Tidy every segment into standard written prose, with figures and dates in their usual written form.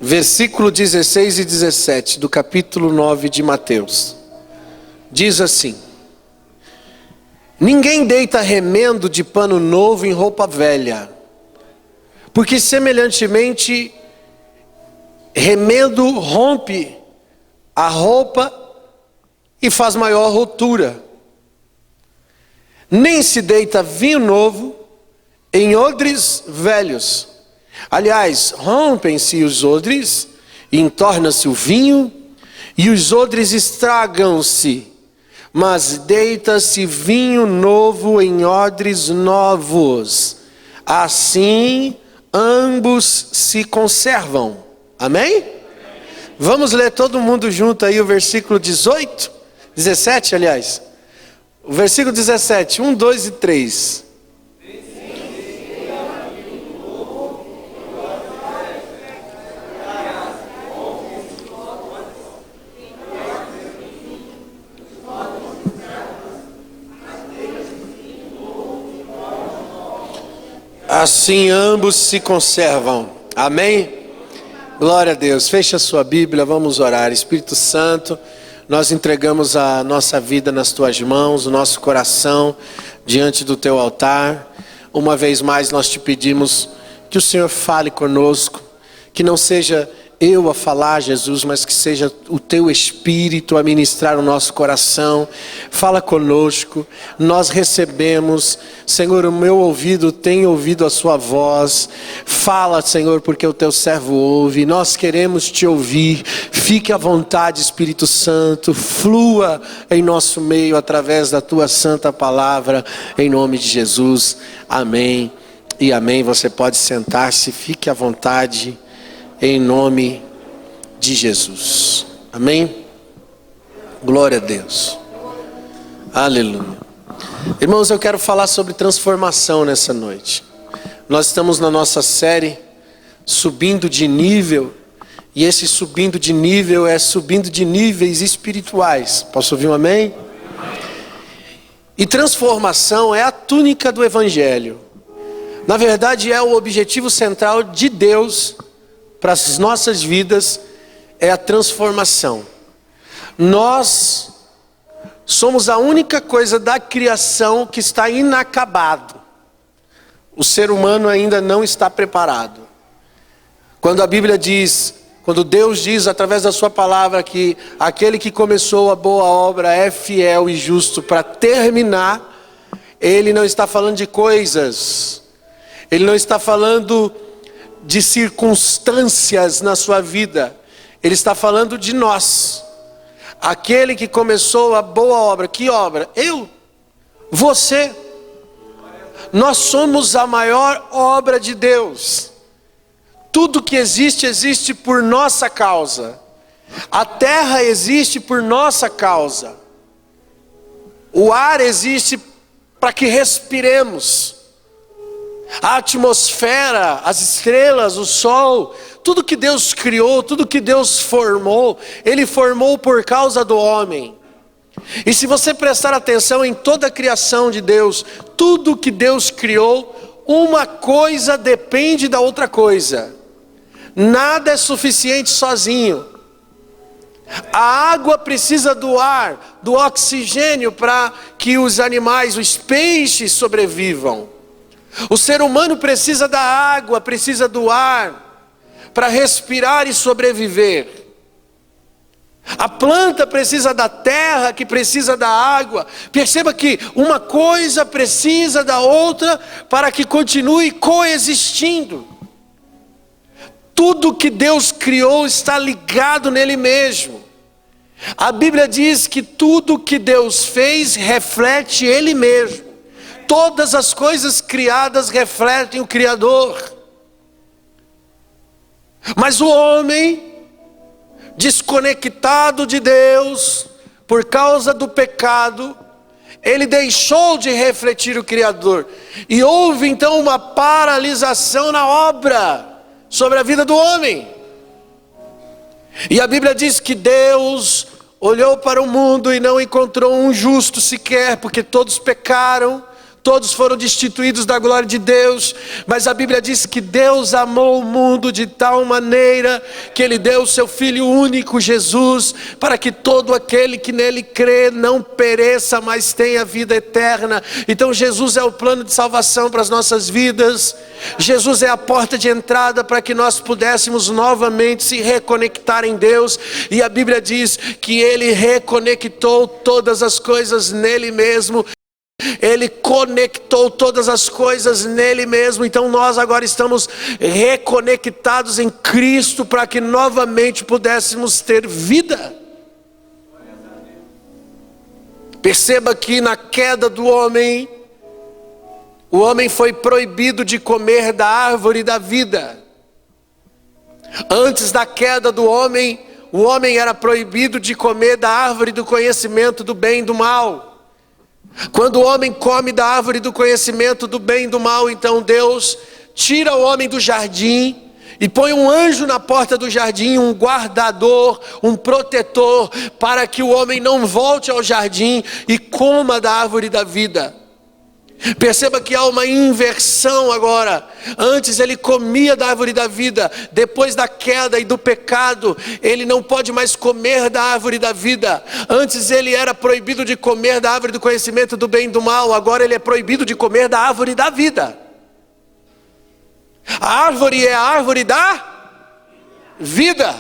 versículo 16 e 17 do capítulo 9 de Mateus. Diz assim: ninguém deita remendo de pano novo em roupa velha, porque semelhantemente remendo rompe a roupa e faz maior rotura. Nem se deita vinho novo em odres velhos. Aliás, rompem-se os odres e entorna-se o vinho, e os odres estragam-se. Mas deita-se vinho novo em odres novos. Assim, ambos se conservam. Amém? Vamos ler todo mundo junto aí o versículo 17, aliás. O versículo 17, 1, 2 e 3. Assim ambos se conservam. Amém? Glória a Deus. Feche a sua Bíblia, vamos orar. Espírito Santo, nós entregamos a nossa vida nas tuas mãos, o nosso coração diante do teu altar. Uma vez mais nós te pedimos que o Senhor fale conosco, que não seja eu a falar, Jesus, mas que seja o teu Espírito a ministrar o nosso coração. Fala conosco, nós recebemos. Senhor, o meu ouvido tem ouvido a sua voz. Fala, Senhor, porque o teu servo ouve. Nós queremos te ouvir. Fique à vontade, Espírito Santo. Flua em nosso meio através da tua santa palavra, em nome de Jesus. Amém e amém. Você pode sentar-se, fique à vontade, em nome de Jesus. Amém? Glória a Deus. Aleluia. Irmãos, eu quero falar sobre transformação nessa noite. Nós estamos na nossa série Subindo de Nível. E esse subindo de nível é subindo de níveis espirituais. Posso ouvir um amém? E transformação é a túnica do Evangelho. Na verdade, é o objetivo central de Deus para as nossas vidas, é a transformação. Nós somos a única coisa da criação que está inacabado. O ser humano ainda não está preparado. Quando a Bíblia diz, quando Deus diz através da sua palavra que aquele que começou a boa obra é fiel e justo para terminar, Ele não está falando de coisas, Ele não está falando de circunstâncias na sua vida. Ele está falando de nós. Aquele que começou a boa obra. Que obra? Eu, você. Nós somos a maior obra de Deus. Tudo que existe, existe por nossa causa. A terra existe por nossa causa. O ar existe para que respiremos. A atmosfera, as estrelas, o sol, tudo que Deus criou, tudo que Deus formou, Ele formou por causa do homem. E se você prestar atenção em toda a criação de Deus, tudo que Deus criou, uma coisa depende da outra coisa. Nada é suficiente sozinho. A água precisa do ar, do oxigênio para que os animais, os peixes sobrevivam. O ser humano precisa da água, precisa do ar para respirar e sobreviver. A planta precisa da terra, que precisa da água. Perceba que uma coisa precisa da outra para que continue coexistindo. Tudo que Deus criou está ligado nele mesmo. A Bíblia diz que tudo que Deus fez reflete Ele mesmo. Todas as coisas criadas refletem o Criador. Mas o homem, desconectado de Deus, por causa do pecado, ele deixou de refletir o Criador. E houve então uma paralisação na obra sobre a vida do homem. E a Bíblia diz que Deus olhou para o mundo e não encontrou um justo sequer, porque todos pecaram. todos foram destituídos da glória de Deus, mas a Bíblia diz que Deus amou o mundo de tal maneira que Ele deu o seu Filho único, Jesus, para que todo aquele que nele crê não pereça, mas tenha vida eterna. Então Jesus é o plano de salvação para as nossas vidas. Jesus é a porta de entrada para que nós pudéssemos novamente se reconectar em Deus. E a Bíblia diz que Ele reconectou todas as coisas nele mesmo. Ele conectou todas as coisas nele mesmo. Então nós agora estamos reconectados em Cristo para que novamente pudéssemos ter vida. Perceba que na queda do homem, o homem foi proibido de comer da árvore da vida. Antes da queda do homem, o homem era proibido de comer da árvore do conhecimento do bem e do mal. Quando o homem come da árvore do conhecimento do bem e do mal, então Deus tira o homem do jardim e põe um anjo na porta do jardim, um guardador, um protetor, para que o homem não volte ao jardim e coma da árvore da vida. Perceba que há uma inversão agora. Antes ele comia da árvore da vida, depois da queda e do pecado, ele não pode mais comer da árvore da vida. Antes ele era proibido de comer da árvore do conhecimento do bem e do mal, agora ele é proibido de comer da árvore da vida. A árvore é a árvore da vida.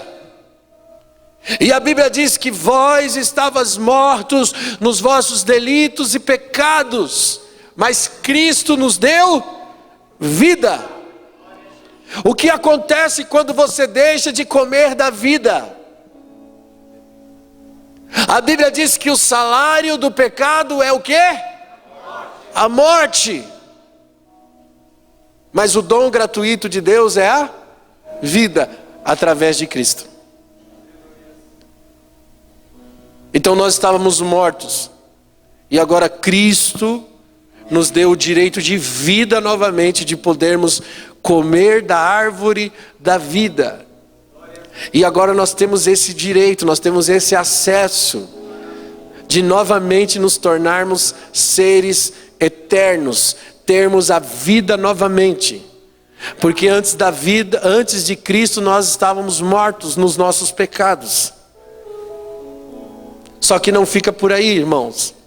E a Bíblia diz que vós estavas mortos nos vossos delitos e pecados, mas Cristo nos deu vida. O que acontece quando você deixa de comer da vida? A Bíblia diz que o salário do pecado é o quê? A morte. Mas o dom gratuito de Deus é a vida através de Cristo. Então nós estávamos mortos e agora Cristo nos deu o direito de vida novamente, de podermos comer da árvore da vida. E agora nós temos esse direito, nós temos esse acesso de novamente nos tornarmos seres eternos, termos a vida novamente. Porque antes da vida, antes de Cristo, nós estávamos mortos nos nossos pecados. Só que não fica por aí, irmãos.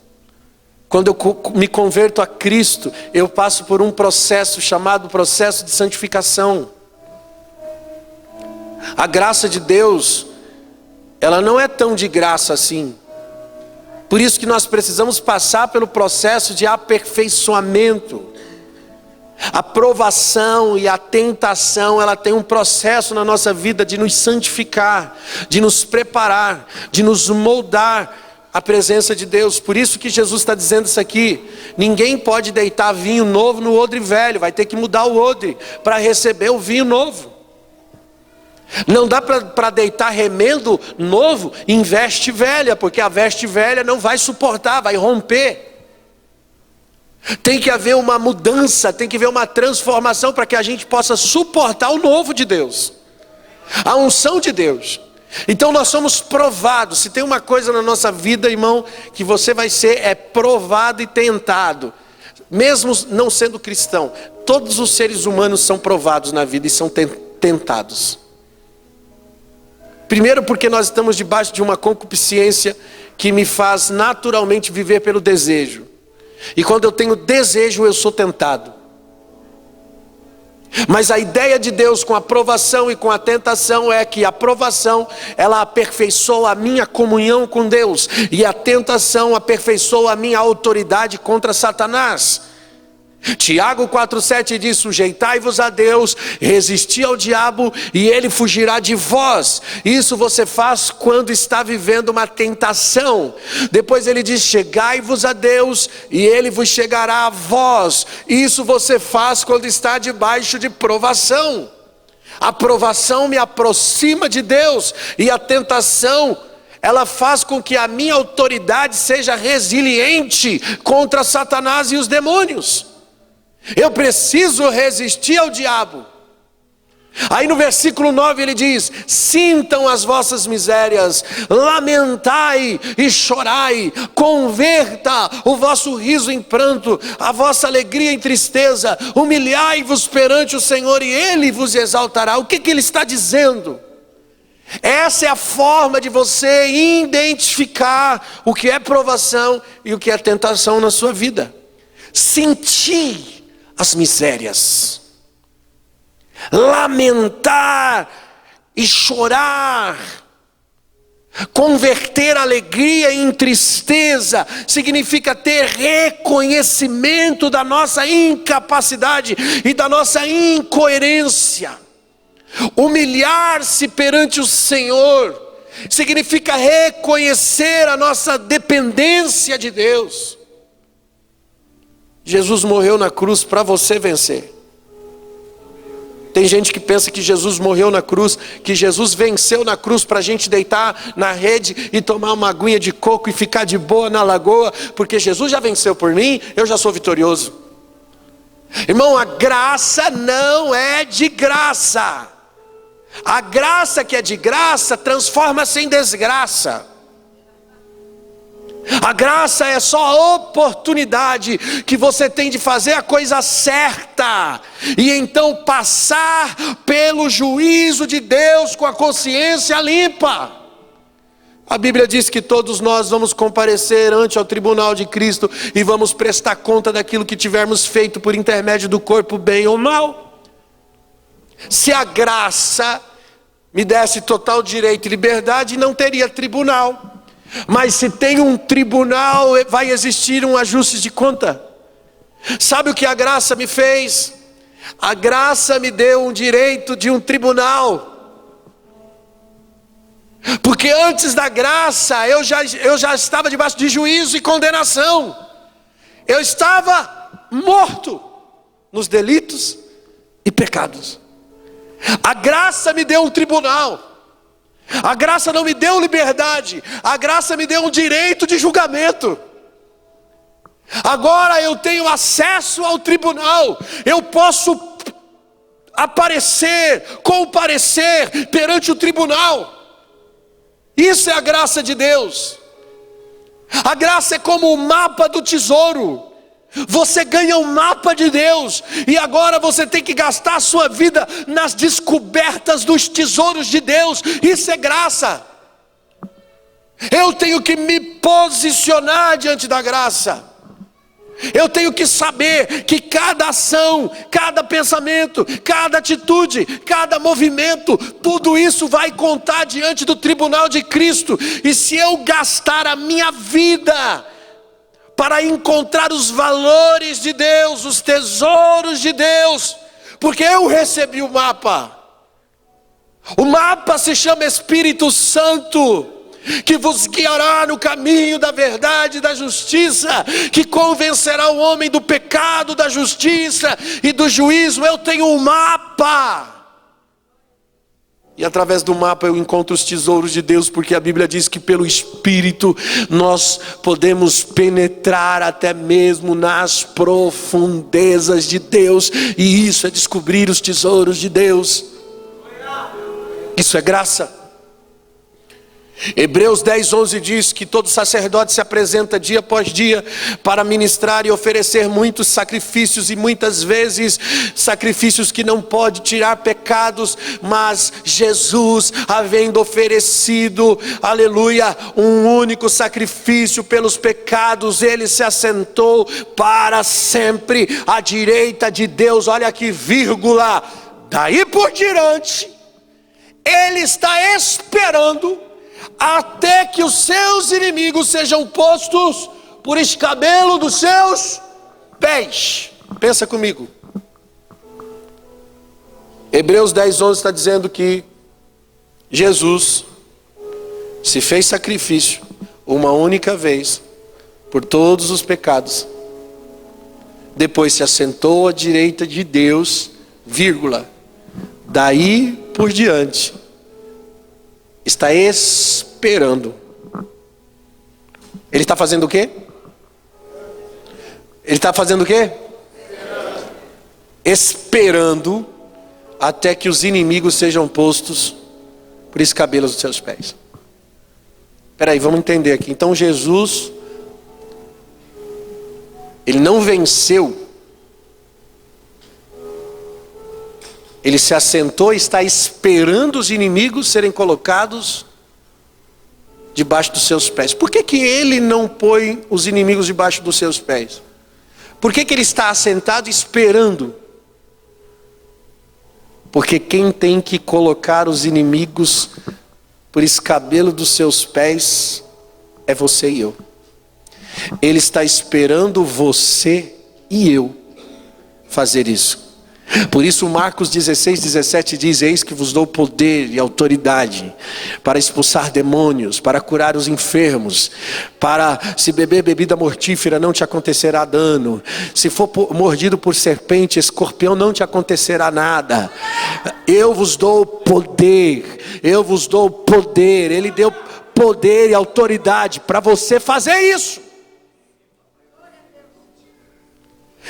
Quando eu me converto a Cristo, eu passo por um processo chamado processo de santificação. A graça de Deus, ela não é tão de graça assim. Por isso que nós precisamos passar pelo processo de aperfeiçoamento. A provação e a tentação, ela tem um processo na nossa vida de nos santificar, de nos preparar, de nos moldar a presença de Deus. Por isso que Jesus está dizendo isso aqui: ninguém pode deitar vinho novo no odre velho, vai ter que mudar o odre para receber o vinho novo. Não dá para deitar remendo novo em veste velha, porque a veste velha não vai suportar, vai romper. Tem que haver uma mudança, tem que haver uma transformação para que a gente possa suportar o novo de Deus, a unção de Deus. Então nós somos provados. Se tem uma coisa na nossa vida, irmão, que você vai ser, é provado e tentado. Mesmo não sendo cristão, todos os seres humanos são provados na vida e são tentados. Primeiro porque nós estamos debaixo de uma concupiscência que me faz naturalmente viver pelo desejo. E quando eu tenho desejo, eu sou tentado. Mas a ideia de Deus com a provação e com a tentação é que a provação, ela aperfeiçoa a minha comunhão com Deus, e a tentação aperfeiçoa a minha autoridade contra Satanás. Tiago 4,7 diz: sujeitai-vos a Deus, resisti ao diabo e ele fugirá de vós. Isso você faz quando está vivendo uma tentação. Depois ele diz: chegai-vos a Deus e ele vos chegará a vós. Isso você faz quando está debaixo de provação. A provação me aproxima de Deus, e a tentação, ela faz com que a minha autoridade seja resiliente contra Satanás e os demônios. Eu preciso resistir ao diabo. Aí no versículo 9 ele diz: sintam as vossas misérias, lamentai e chorai, converta o vosso riso em pranto, a vossa alegria em tristeza, humilhai-vos perante o Senhor e Ele vos exaltará. O que ele está dizendo? Essa é a forma de você identificar o que é provação e o que é tentação na sua vida. Sentir as misérias, lamentar e chorar, converter alegria em tristeza, significa ter reconhecimento da nossa incapacidade e da nossa incoerência. Humilhar-se perante o Senhor significa reconhecer a nossa dependência de Deus. Jesus morreu na cruz para você vencer. Tem gente que pensa que Jesus morreu na cruz, que Jesus venceu na cruz para a gente deitar na rede e tomar uma aguinha de coco e ficar de boa na lagoa, porque Jesus já venceu por mim, eu já sou vitorioso. Irmão, a graça não é de graça. A graça que é de graça transforma-se em desgraça. A graça é só a oportunidade que você tem de fazer a coisa certa e então passar pelo juízo de Deus com a consciência limpa. A Bíblia diz que todos nós vamos comparecer ante o tribunal de Cristo e vamos prestar conta daquilo que tivermos feito por intermédio do corpo, bem ou mal. Se a graça me desse total direito e liberdade, não teria tribunal. Mas se tem um tribunal, vai existir um ajuste de conta. Sabe o que a graça me fez? A graça me deu um direito de um tribunal. Porque antes da graça, eu já estava debaixo de juízo e condenação. Eu estava morto nos delitos e pecados. A graça me deu um tribunal. A graça não me deu liberdade. A graça me deu um direito de julgamento. Agora eu tenho acesso ao tribunal. Eu posso comparecer perante o tribunal. Isso é a graça de Deus. A graça é como o mapa do tesouro. Você ganha um mapa de Deus e agora você tem que gastar a sua vida nas descobertas dos tesouros de Deus. Isso é graça. Eu tenho que me posicionar diante da graça. Eu tenho que saber que cada ação, cada pensamento, cada atitude, cada movimento, tudo isso vai contar diante do tribunal de Cristo. E se eu gastar a minha vida para encontrar os valores de Deus, os tesouros de Deus, porque eu recebi o mapa. O mapa se chama Espírito Santo, que vos guiará no caminho da verdade e da justiça, que convencerá o homem do pecado, da justiça e do juízo. Eu tenho um mapa. E através do mapa eu encontro os tesouros de Deus, porque a Bíblia diz que pelo Espírito nós podemos penetrar até mesmo nas profundezas de Deus. E isso é descobrir os tesouros de Deus. Isso é graça. Hebreus 10:11 diz que todo sacerdote se apresenta dia após dia para ministrar e oferecer muitos sacrifícios, e muitas vezes sacrifícios que não pode tirar pecados, mas Jesus, havendo oferecido, aleluia, um único sacrifício pelos pecados, ele se assentou para sempre à direita de Deus. Olha aqui, vírgula, daí por diante ele está esperando até que os seus inimigos sejam postos por escabelo dos seus pés. Pensa comigo. Hebreus 10:11 está dizendo que Jesus se fez sacrifício uma única vez por todos os pecados. Depois se assentou à direita de Deus, vírgula, daí por diante está esperando. Ele está fazendo o quê? Ele está fazendo o quê? Esperando até que os inimigos sejam postos por escabelos dos seus pés. Espera aí, vamos entender aqui. Então Jesus, ele não venceu, ele se assentou e está esperando os inimigos serem colocados debaixo dos seus pés. Por que que ele não põe os inimigos debaixo dos seus pés? Por que que ele está assentado esperando? Porque quem tem que colocar os inimigos por escabelo dos seus pés é você e eu. Ele está esperando você e eu fazer isso. Por isso Marcos 16:17 diz: eis que vos dou poder e autoridade para expulsar demônios, para curar os enfermos, para, se beber bebida mortífera, não te acontecerá dano, se for mordido por serpente, escorpião, não te acontecerá nada. Eu vos dou poder, eu vos dou poder. Ele deu poder e autoridade para você fazer isso.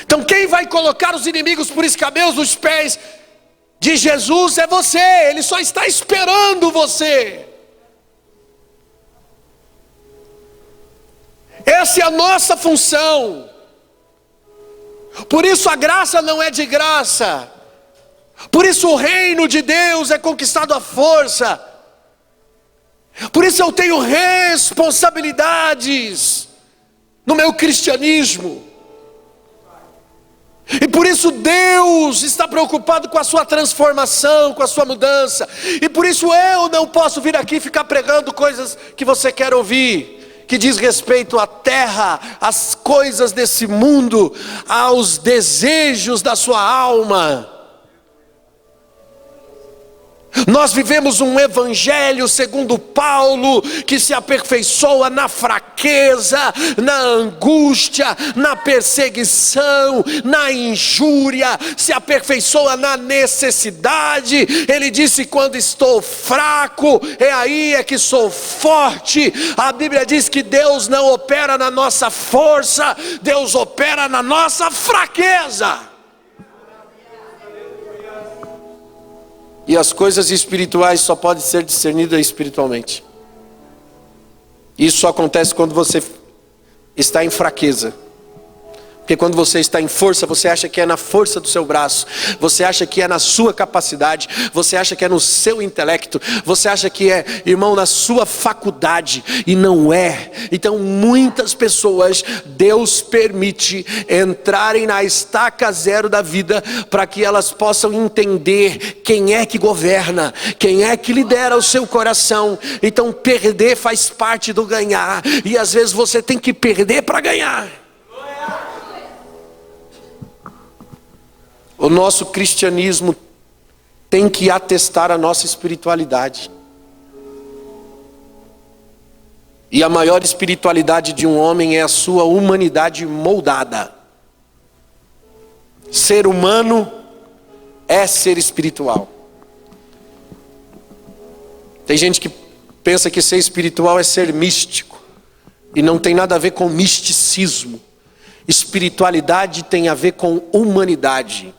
Então quem vai colocar os inimigos por escabelos dos pés de Jesus é você. Ele só está esperando você. Essa é a nossa função. Por isso a graça não é de graça. Por isso o reino de Deus é conquistado à força. Por isso eu tenho responsabilidades no meu cristianismo. E por isso Deus está preocupado com a sua transformação, com a sua mudança. E por isso eu não posso vir aqui e ficar pregando coisas que você quer ouvir, que diz respeito à terra, às coisas desse mundo, aos desejos da sua alma. Nós vivemos um evangelho segundo Paulo, que se aperfeiçoa na fraqueza, na angústia, na perseguição, na injúria, se aperfeiçoa na necessidade. Ele disse: quando estou fraco, é que sou forte. A Bíblia diz que Deus não opera na nossa força, Deus opera na nossa fraqueza. E as coisas espirituais só podem ser discernidas espiritualmente. Isso só acontece quando você está em fraqueza. Porque quando você está em força, você acha que é na força do seu braço, você acha que é na sua capacidade, você acha que é no seu intelecto, você acha que é, irmão, na sua faculdade, e não é. Então muitas pessoas Deus permite entrarem na estaca zero da vida, para que elas possam entender quem é que governa, quem é que lidera o seu coração. Então perder faz parte do ganhar, e às vezes você tem que perder para ganhar. O nosso cristianismo tem que atestar a nossa espiritualidade. E a maior espiritualidade de um homem é a sua humanidade moldada. Ser humano é ser espiritual. Tem gente que pensa que ser espiritual é ser místico, e não tem nada a ver com misticismo. Espiritualidade tem a ver com humanidade.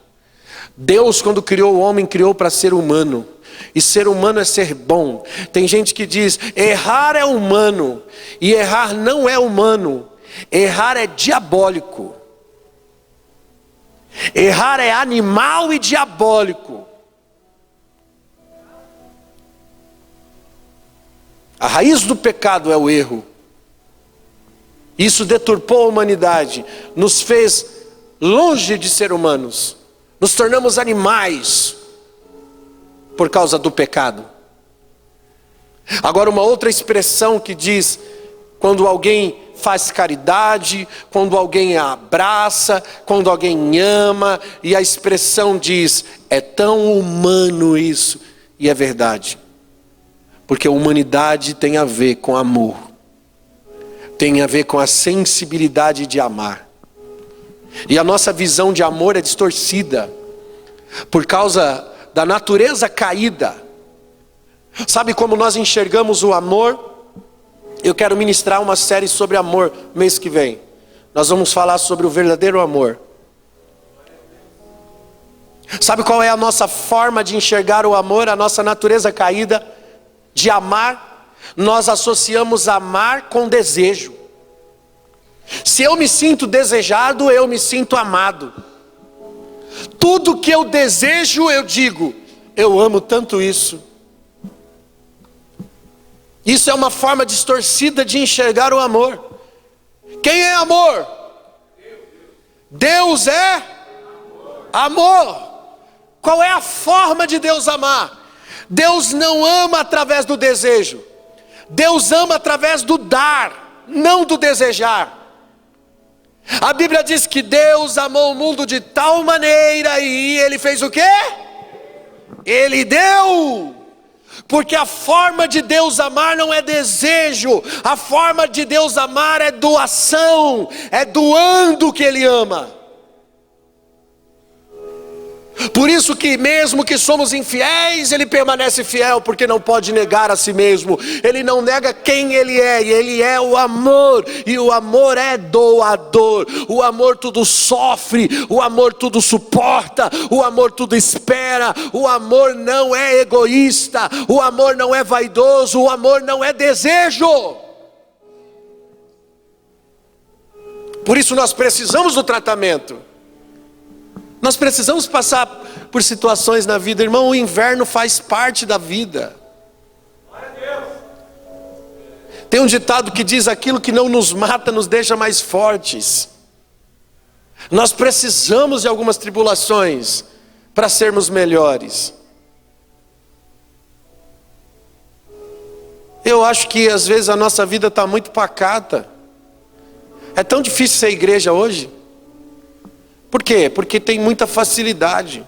Deus, quando criou o homem, criou para ser humano. E ser humano é ser bom. Tem gente que diz: errar é humano. E errar não é humano. Errar é diabólico. Errar é animal e diabólico. A raiz do pecado é o erro. Isso deturpou a humanidade, nos fez longe de ser humanos. Nos tornamos animais por causa do pecado. Agora, uma outra expressão que diz, quando alguém faz caridade, quando alguém abraça, quando alguém ama, e a expressão diz: é tão humano isso. E é verdade, porque a humanidade tem a ver com amor, tem a ver com a sensibilidade de amar. E a nossa visão de amor é distorcida por causa da natureza caída. Sabe como nós enxergamos o amor? Eu quero ministrar uma série sobre amor mês que vem. Nós vamos falar sobre o verdadeiro amor. Sabe qual é a nossa forma de enxergar o amor, a nossa natureza caída de amar? Nós associamos amar com desejo. Se eu me sinto desejado, eu me sinto amado. Tudo que eu desejo, eu digo, eu amo tanto isso. Isso é uma forma distorcida de enxergar o amor. Quem é amor? Deus é amor. Qual é a forma de Deus amar? Deus não ama através do desejo. Deus ama através do dar, não do desejar. A Bíblia diz que Deus amou o mundo de tal maneira e Ele fez o quê? Ele deu. Porque a forma de Deus amar não é desejo. A forma de Deus amar é doação. É doando que Ele ama. Por isso que mesmo que somos infiéis, Ele permanece fiel, porque não pode negar a si mesmo. Ele não nega quem Ele é, e Ele é o amor, e o amor é doador. O amor tudo sofre, o amor tudo suporta, o amor tudo espera. O amor não é egoísta, o amor não é vaidoso, o amor não é desejo. Por isso nós precisamos do tratamento. Nós precisamos passar por situações na vida, irmão. O inverno faz parte da vida. Tem um ditado que diz: aquilo que não nos mata nos deixa mais fortes. Nós precisamos de algumas tribulações para sermos melhores. Eu acho que às vezes a nossa vida está muito pacata. É tão difícil ser igreja hoje. Por quê? Porque tem muita facilidade,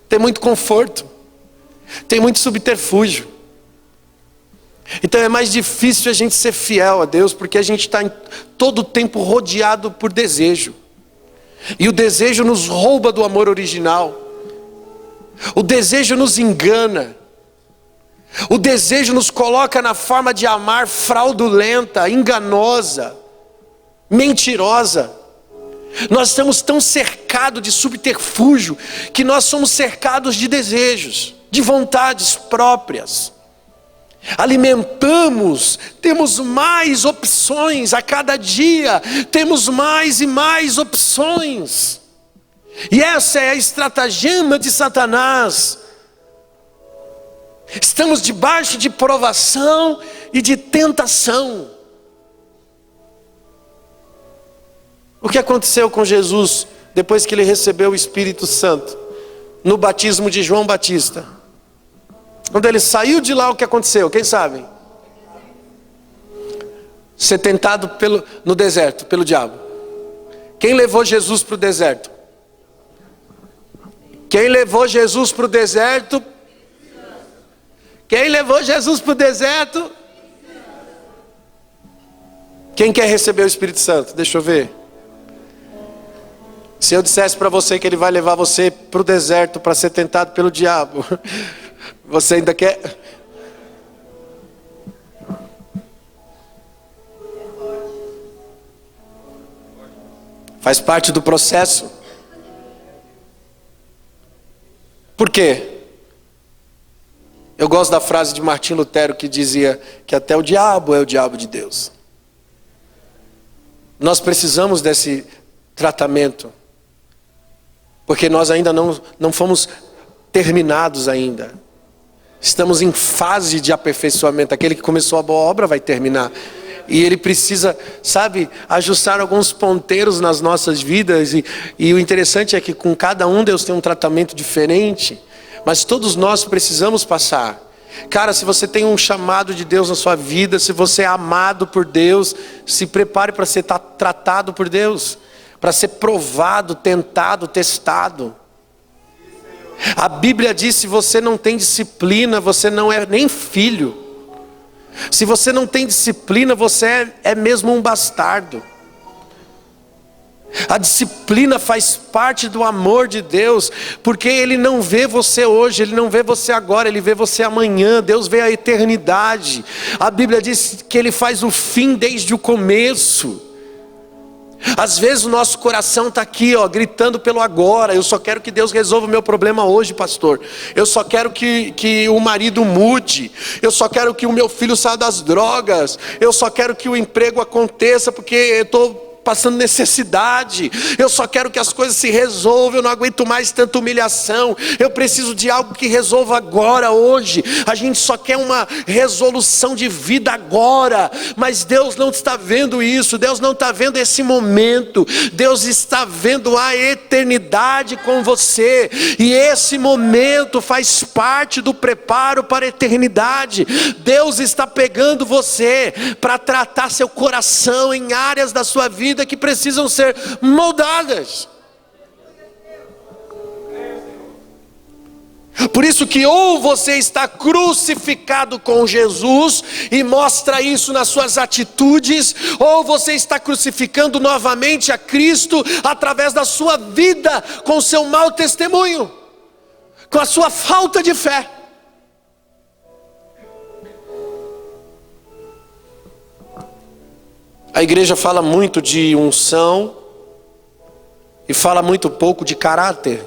tem muito conforto, tem muito subterfúgio. Então é mais difícil a gente ser fiel a Deus, porque a gente está todo o tempo rodeado por desejo. E o desejo nos rouba do amor original. O desejo nos engana. O desejo nos coloca na forma de amar fraudulenta, enganosa, mentirosa. Nós estamos tão cercados de subterfúgio que nós somos cercados de desejos, de vontades próprias. Alimentamos, temos mais opções a cada dia, temos mais e mais opções. E essa é a estratagema de Satanás. Estamos debaixo de provação e de tentação. O que aconteceu com Jesus depois que ele recebeu o Espírito Santo? No batismo de João Batista. Quando ele saiu de lá, o que aconteceu? Quem sabe? Ser tentado no deserto, pelo diabo. Quem levou Jesus para o deserto? Quem levou Jesus para o deserto? Quem levou Jesus para o deserto? Quem quer receber o Espírito Santo? Deixa eu ver. Se eu dissesse para você que Ele vai levar você para o deserto para ser tentado pelo diabo, você ainda quer? Faz parte do processo. Por quê? Eu gosto da frase de Martim Lutero que dizia que até o diabo é o diabo de Deus. Nós precisamos desse tratamento. Porque nós ainda não fomos terminados ainda. Estamos em fase de aperfeiçoamento. Aquele que começou a boa obra vai terminar. E ele precisa, sabe, ajustar alguns ponteiros nas nossas vidas. E o interessante é que com cada um Deus tem um tratamento diferente. Mas todos nós precisamos passar. Cara, se você tem um chamado de Deus na sua vida, se você é amado por Deus, se prepare para ser tratado por Deus. Para ser provado, tentado, testado. A Bíblia diz: se você não tem disciplina, você não é nem filho. Se você não tem disciplina, você é mesmo um bastardo. A disciplina faz parte do amor de Deus, porque Ele não vê você hoje, Ele não vê você agora, Ele vê você amanhã. Deus vê a eternidade. A Bíblia diz que Ele faz o fim desde o começo. Às vezes o nosso coração está aqui, ó, gritando pelo agora. Eu só quero que Deus resolva o meu problema hoje, pastor. Eu só quero que o marido mude. Eu só quero que o meu filho saia das drogas. Eu só quero que o emprego aconteça porque eu estou passando necessidade. Eu só quero que as coisas se resolvam. Eu não aguento mais tanta humilhação. Eu preciso de algo que resolva agora, hoje. A gente só quer uma resolução de vida agora, mas Deus não está vendo isso. Deus não está vendo esse momento. Deus está vendo a eternidade com você, e esse momento faz parte do preparo para a eternidade. Deus está pegando você para tratar seu coração em áreas da sua vida que precisam ser moldadas. Por isso que ou você está crucificado com Jesus e mostra isso nas suas atitudes, ou você está crucificando novamente a Cristo através da sua vida, com o seu mau testemunho, com a sua falta de fé. A igreja fala muito de unção e fala muito pouco de caráter.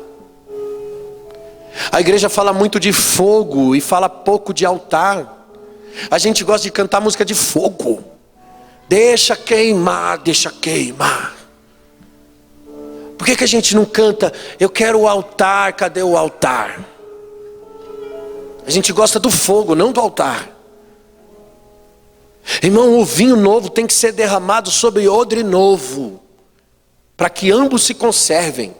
A igreja fala muito de fogo e fala pouco de altar. A gente gosta de cantar música de fogo. Deixa queimar, deixa queimar. Por que a gente não canta, eu quero o altar, cadê o altar? A gente gosta do fogo, não do altar. Irmão, o vinho novo tem que ser derramado sobre odre novo, para que ambos se conservem.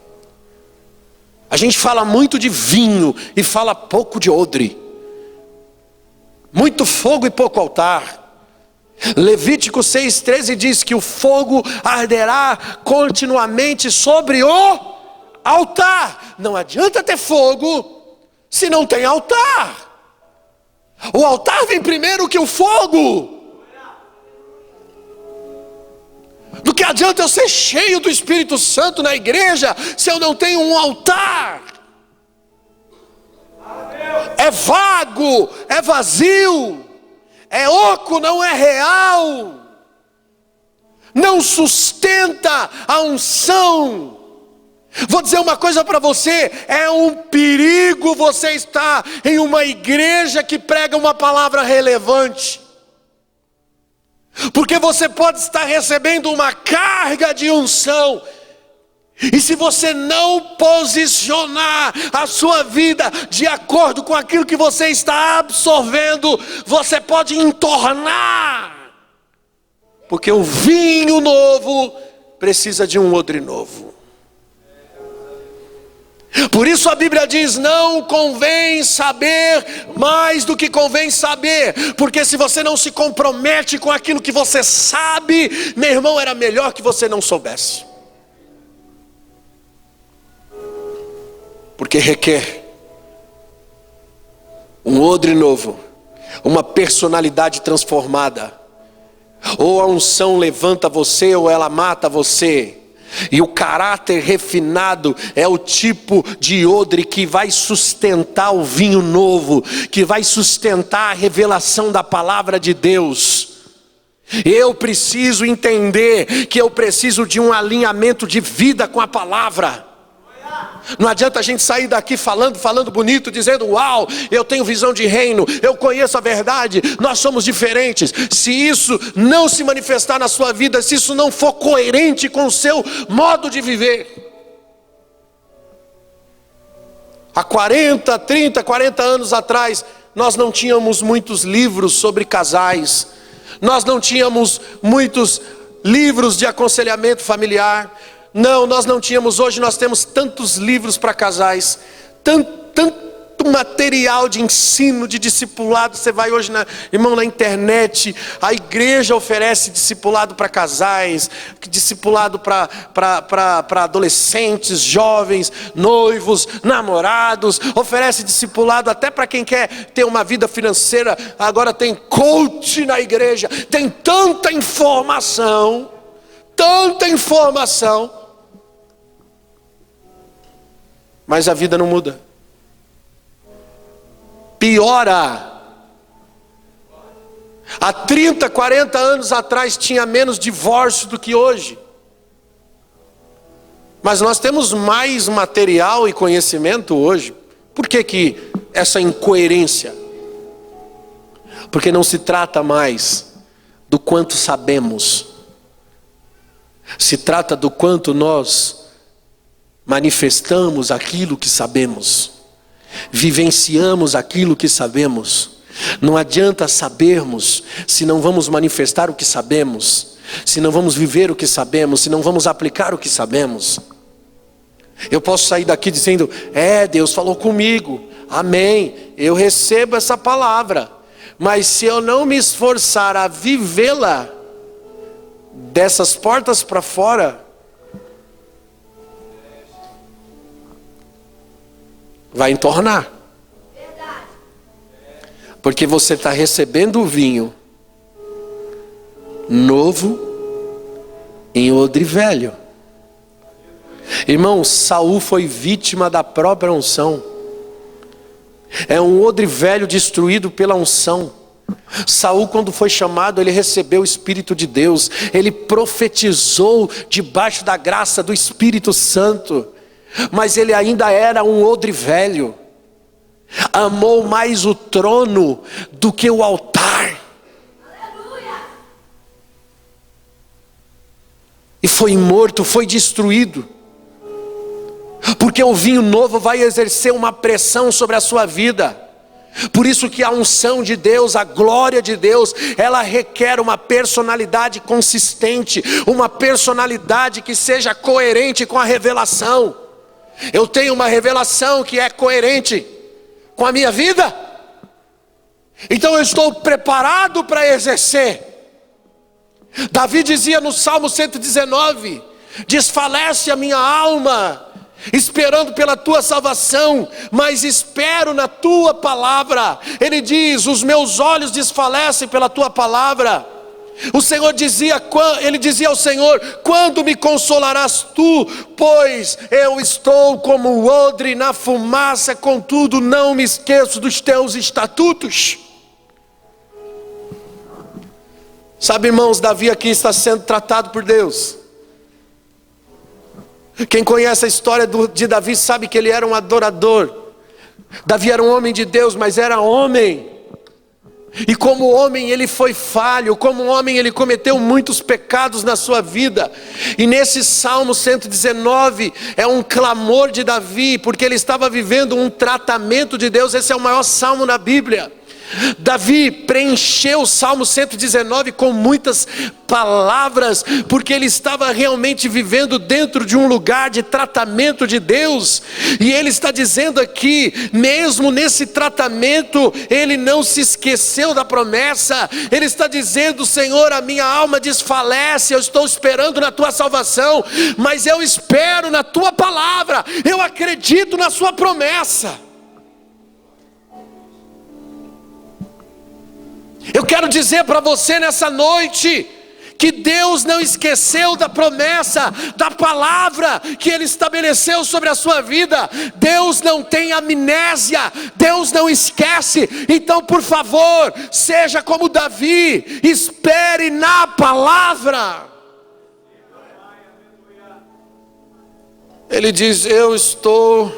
A gente fala muito de vinho e fala pouco de odre. Muito fogo e pouco altar. Levítico 6,13 diz que o fogo arderá continuamente sobre o altar. Não adianta ter fogo se não tem altar. O altar vem primeiro que o fogo. Do que adianta eu ser cheio do Espírito Santo na igreja se eu não tenho um altar? É vago, é vazio, é oco, não é real, não sustenta a unção. Vou dizer uma coisa para você, é um perigo você estar em uma igreja que prega uma palavra relevante. Porque você pode estar recebendo uma carga de unção, e se você não posicionar a sua vida de acordo com aquilo que você está absorvendo, você pode entornar. Porque o vinho novo precisa de um odre novo. Por isso a Bíblia diz, não convém saber mais do que convém saber. Porque se você não se compromete com aquilo que você sabe, meu irmão, era melhor que você não soubesse. Porque requer um odre novo, uma personalidade transformada. Ou a unção levanta você, ou ela mata você. E o caráter refinado é o tipo de odre que vai sustentar o vinho novo, que vai sustentar a revelação da palavra de Deus. Eu preciso entender que eu preciso de um alinhamento de vida com a palavra. Não adianta a gente sair daqui falando bonito, dizendo, uau, eu tenho visão de reino, eu conheço a verdade, nós somos diferentes. Se isso não se manifestar na sua vida, se isso não for coerente com o seu modo de viver. Há 40, 30, 40 anos atrás, nós não tínhamos muitos livros sobre casais. Nós não tínhamos muitos livros de aconselhamento familiar. Não, nós não tínhamos. Hoje nós temos tantos livros para casais, tanto material de ensino, de discipulado. Você vai hoje, irmão, na internet, a igreja oferece discipulado para casais, discipulado para adolescentes, jovens, noivos, namorados, oferece discipulado até para quem quer ter uma vida financeira. Agora tem coach na igreja, tem tanta informação, mas a vida não muda. Piora. Há 30, 40 anos atrás tinha menos divórcio do que hoje. Mas nós temos mais material e conhecimento hoje. Por que essa incoerência? Porque não se trata mais do quanto sabemos. Se trata do quanto nós manifestamos aquilo que sabemos. Vivenciamos aquilo que sabemos. Não adianta sabermos se não vamos manifestar o que sabemos, se não vamos viver o que sabemos, se não vamos aplicar o que sabemos. Eu posso sair daqui dizendo: Deus falou comigo, amém, eu recebo essa palavra. Mas se eu não me esforçar a vivê-la dessas portas para fora, vai entornar. Porque você está recebendo o vinho novo em odre velho. Irmão, Saul foi vítima da própria unção. É um odre velho destruído pela unção. Saul, quando foi chamado, ele recebeu o Espírito de Deus. Ele profetizou debaixo da graça do Espírito Santo. Mas ele ainda era um odre velho. Amou mais o trono do que o altar. Aleluia. E foi morto, foi destruído. Porque o vinho novo vai exercer uma pressão sobre a sua vida. Por isso que a unção de Deus, a glória de Deus, ela requer uma personalidade consistente, uma personalidade que seja coerente com a revelação. Eu tenho uma revelação que é coerente com a minha vida, então eu estou preparado para exercer. Davi dizia no Salmo 119: desfalece a minha alma, esperando pela tua salvação, mas espero na tua palavra. Ele diz: os meus olhos desfalecem pela tua palavra. O Senhor dizia, ele dizia ao Senhor: quando me consolarás tu? Pois eu estou como o odre na fumaça, contudo não me esqueço dos teus estatutos. Sabe, irmãos, Davi aqui está sendo tratado por Deus. Quem conhece a história de Davi sabe que ele era um adorador. Davi era um homem de Deus, mas era homem. E como homem ele foi falho, como homem ele cometeu muitos pecados na sua vida. E nesse Salmo 119 é um clamor de Davi, porque ele estava vivendo um tratamento de Deus. Esse é o maior salmo na Bíblia. Davi preencheu o Salmo 119 com muitas palavras, porque ele estava realmente vivendo dentro de um lugar de tratamento de Deus. E ele está dizendo aqui, mesmo nesse tratamento, ele não se esqueceu da promessa. Ele está dizendo: Senhor, a minha alma desfalece, eu estou esperando na tua salvação, mas eu espero na tua palavra, eu acredito na sua promessa. Eu quero dizer para você nessa noite que Deus não esqueceu da promessa, da palavra que Ele estabeleceu sobre a sua vida. Deus não tem amnésia, Deus não esquece. Então, por favor, seja como Davi, espere na palavra. Ele diz: eu estou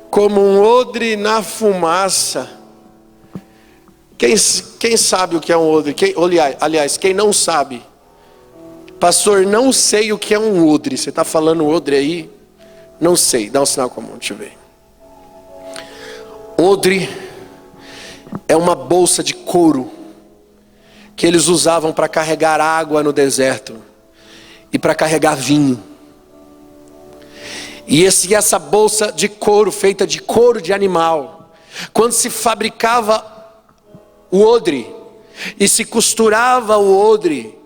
como um odre na fumaça. Quem sabe o que é um odre? Aliás, quem não sabe? Pastor, não sei o que é um odre. Você está falando odre aí? Não sei, dá um sinal com a mão, deixa eu ver. Odre é uma bolsa de couro que eles usavam para carregar água no deserto e para carregar vinho. E essa bolsa de couro, feita de couro de animal, quando se fabricava o odre e se costurava o odre,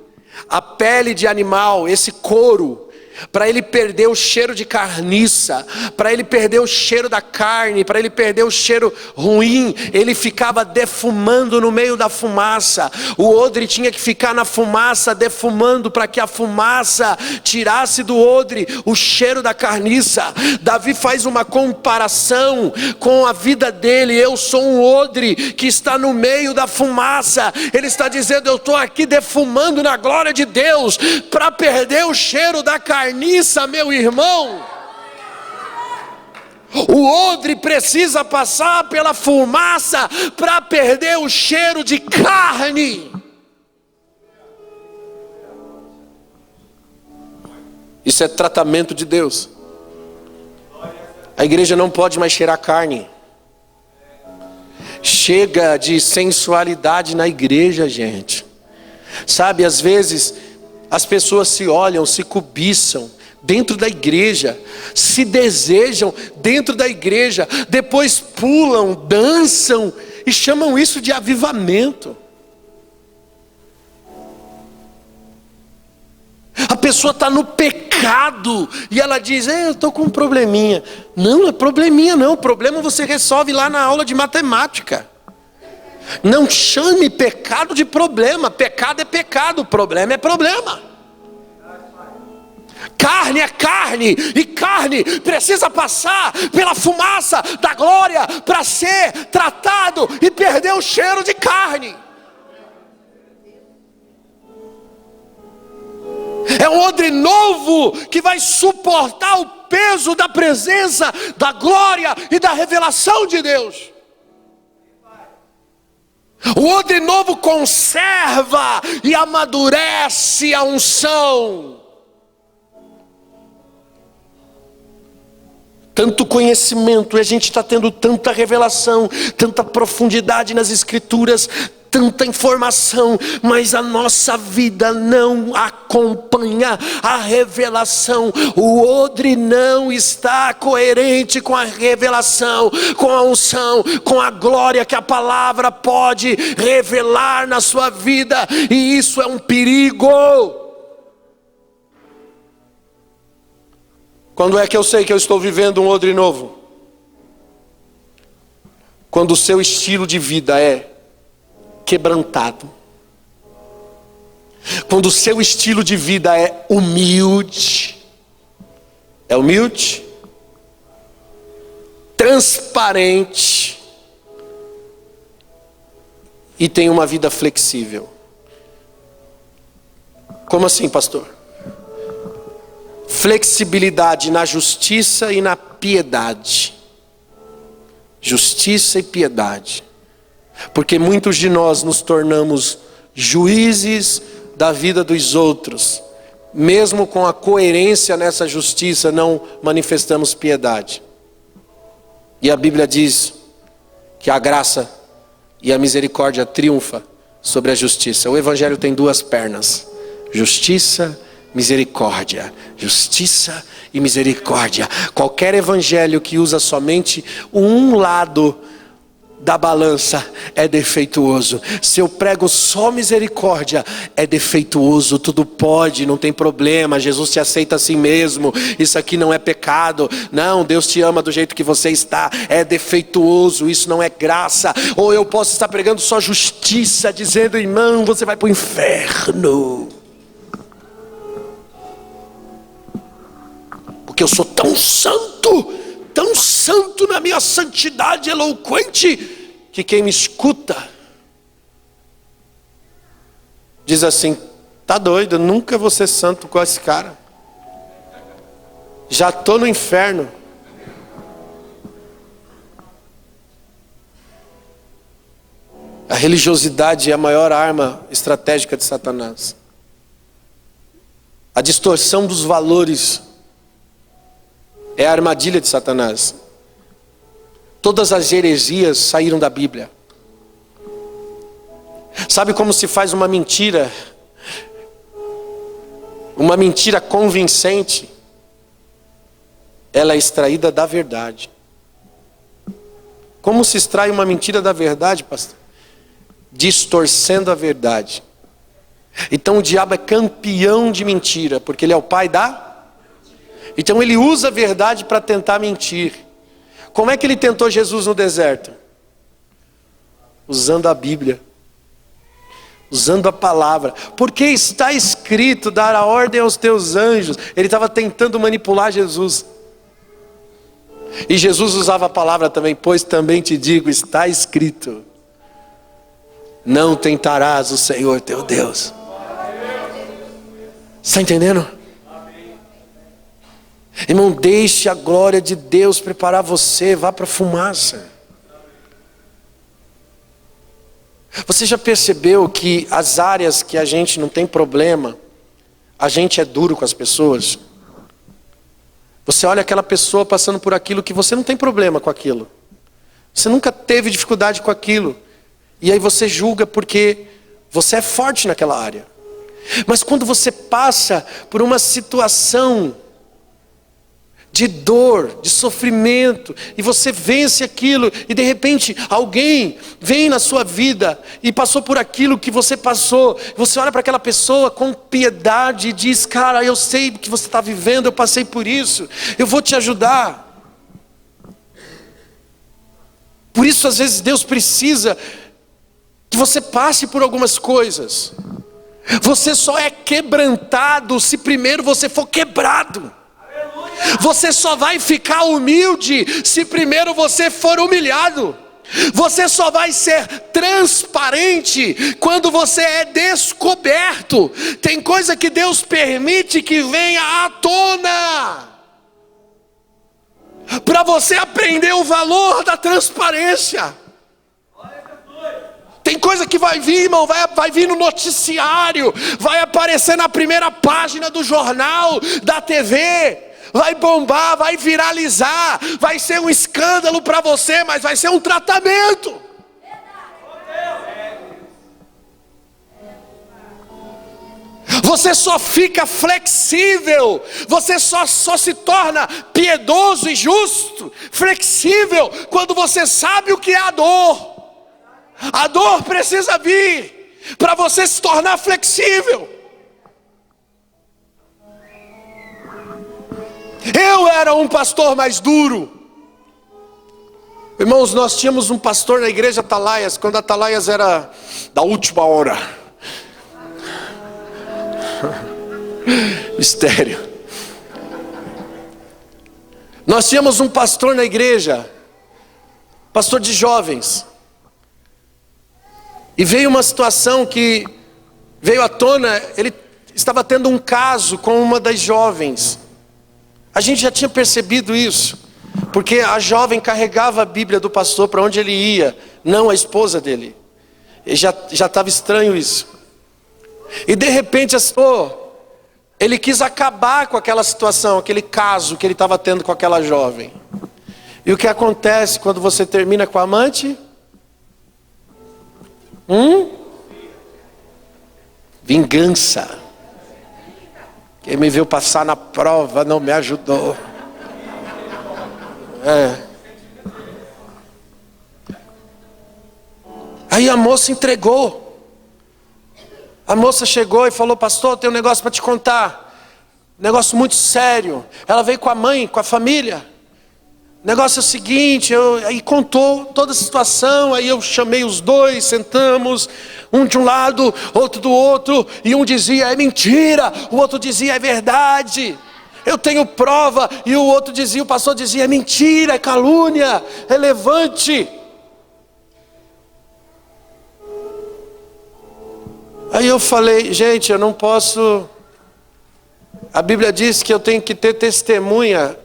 a pele de animal, esse couro, para ele perder o cheiro de carniça, para ele perder o cheiro da carne, para ele perder o cheiro ruim, ele ficava defumando no meio da fumaça. O odre tinha que ficar na fumaça, defumando, para que a fumaça tirasse do odre o cheiro da carniça. Davi faz uma comparação com a vida dele. Eu sou um odre que está no meio da fumaça. Ele está dizendo: eu estou aqui defumando na glória de Deus, para perder o cheiro da carniça, carniça, meu irmão. O odre precisa passar pela fumaça para perder o cheiro de carne. Isso é tratamento de Deus. A igreja não pode mais cheirar carne. Chega de sensualidade na igreja, gente. Sabe, às vezes as pessoas se olham, se cobiçam dentro da igreja, se desejam dentro da igreja, depois pulam, dançam e chamam isso de avivamento. A pessoa está no pecado e ela diz: eu estou com um probleminha. Não é probleminha não, o problema você resolve lá na aula de matemática. Não chame pecado de problema, pecado é pecado, problema é problema. Carne é carne, e carne precisa passar pela fumaça da glória para ser tratado e perder o cheiro de carne. É um odre novo que vai suportar o peso da presença, da glória e da revelação de Deus. O odre novo conserva e amadurece a unção. Tanto conhecimento, e a gente está tendo tanta revelação, tanta profundidade nas escrituras, tanta informação, mas a nossa vida não acompanha a revelação. O odre não está coerente com a revelação, com a unção, com a glória que a palavra pode revelar na sua vida, e isso é um perigo. Quando é que eu sei que eu estou vivendo um odre novo? Quando o seu estilo de vida é quebrantado. Quando o seu estilo de vida é humilde. É humilde, transparente e tem uma vida flexível. Como assim, pastor? Flexibilidade na justiça e na piedade. Justiça e piedade. Porque muitos de nós nos tornamos juízes da vida dos outros. Mesmo com a coerência nessa justiça, não manifestamos piedade. E a Bíblia diz que a graça e a misericórdia triunfam sobre a justiça. O Evangelho tem duas pernas: justiça, misericórdia. Justiça e misericórdia. Qualquer evangelho que usa somente um lado da balança é defeituoso. Se eu prego só misericórdia, é defeituoso. Tudo pode, não tem problema, Jesus te aceita assim mesmo, isso aqui não é pecado, não, Deus te ama do jeito que você está, é defeituoso, isso não é graça. Ou eu posso estar pregando só justiça, dizendo: irmão, você vai para o inferno, porque eu sou tão santo na minha santidade eloquente, que quem me escuta diz assim: tá doido, eu nunca vou ser santo com esse cara, já estou no inferno. A religiosidade é a maior arma estratégica de Satanás. A distorção dos valores é a armadilha de Satanás. Todas as heresias saíram da Bíblia. Sabe como se faz uma mentira? Uma mentira convincente. Ela é extraída da verdade. Como se extrai uma mentira da verdade, pastor? Distorcendo a verdade. Então o diabo é campeão de mentira, porque ele é o pai da... Então ele usa a verdade para tentar mentir. Como é que ele tentou Jesus no deserto? Usando a Bíblia, usando a palavra. Porque está escrito: dar a ordem aos teus anjos. Ele estava tentando manipular Jesus. E Jesus usava a palavra também: pois também te digo, está escrito, não tentarás o Senhor teu Deus. Está entendendo? Irmão, deixe a glória de Deus preparar você, vá para a fumaça. Você já percebeu que as áreas que a gente não tem problema, a gente é duro com as pessoas? Você olha aquela pessoa passando por aquilo que você não tem problema com aquilo. Você nunca teve dificuldade com aquilo. E aí você julga porque você é forte naquela área. Mas quando você passa por uma situação de dor, de sofrimento, e você vence aquilo, e de repente alguém vem na sua vida e passou por aquilo que você passou, você olha para aquela pessoa com piedade e diz: cara, eu sei o que você está vivendo, eu passei por isso, eu vou te ajudar. Por isso às vezes Deus precisa que você passe por algumas coisas. Você só é quebrantado se primeiro você for quebrado. Você só vai ficar humilde se primeiro você for humilhado. Você só vai ser transparente quando você é descoberto. Tem coisa que Deus permite que venha à tona, para você aprender o valor da transparência. Tem coisa que vai vir, irmão, vai vir no noticiário, vai aparecer na primeira página do jornal, da TV, vai bombar, vai viralizar, vai ser um escândalo para você, mas vai ser um tratamento. Você só fica flexível, você só se torna piedoso e justo, flexível, quando você sabe o que é a dor. A dor precisa vir para você se tornar flexível. Eu era um pastor mais duro. Irmãos, nós tínhamos um pastor na igreja Atalaias, quando a Atalaias era da última hora. Mistério. Nós tínhamos um pastor na igreja, pastor de jovens. E veio uma situação que veio à tona, ele estava tendo um caso com uma das jovens. A gente já tinha percebido isso, porque a jovem carregava a Bíblia do pastor para onde ele ia, não a esposa dele. E já estava estranho isso. E de repente, ele quis acabar com aquela situação, aquele caso que ele estava tendo com aquela jovem. E o que acontece quando você termina com a amante? Vingança. Quem me viu passar na prova não me ajudou. Aí a moça entregou. A moça chegou e falou: pastor, eu tenho um negócio para te contar. Negócio muito sério. Ela veio com a mãe, com a família. O negócio é o seguinte, aí contou toda a situação, aí eu chamei os dois, sentamos, um de um lado, outro do outro, e um dizia: é mentira, o outro dizia: é verdade, eu tenho prova, e o outro dizia, o pastor dizia: é mentira, é calúnia, é levante. Aí eu falei: gente, eu não posso, a Bíblia diz que eu tenho que ter testemunha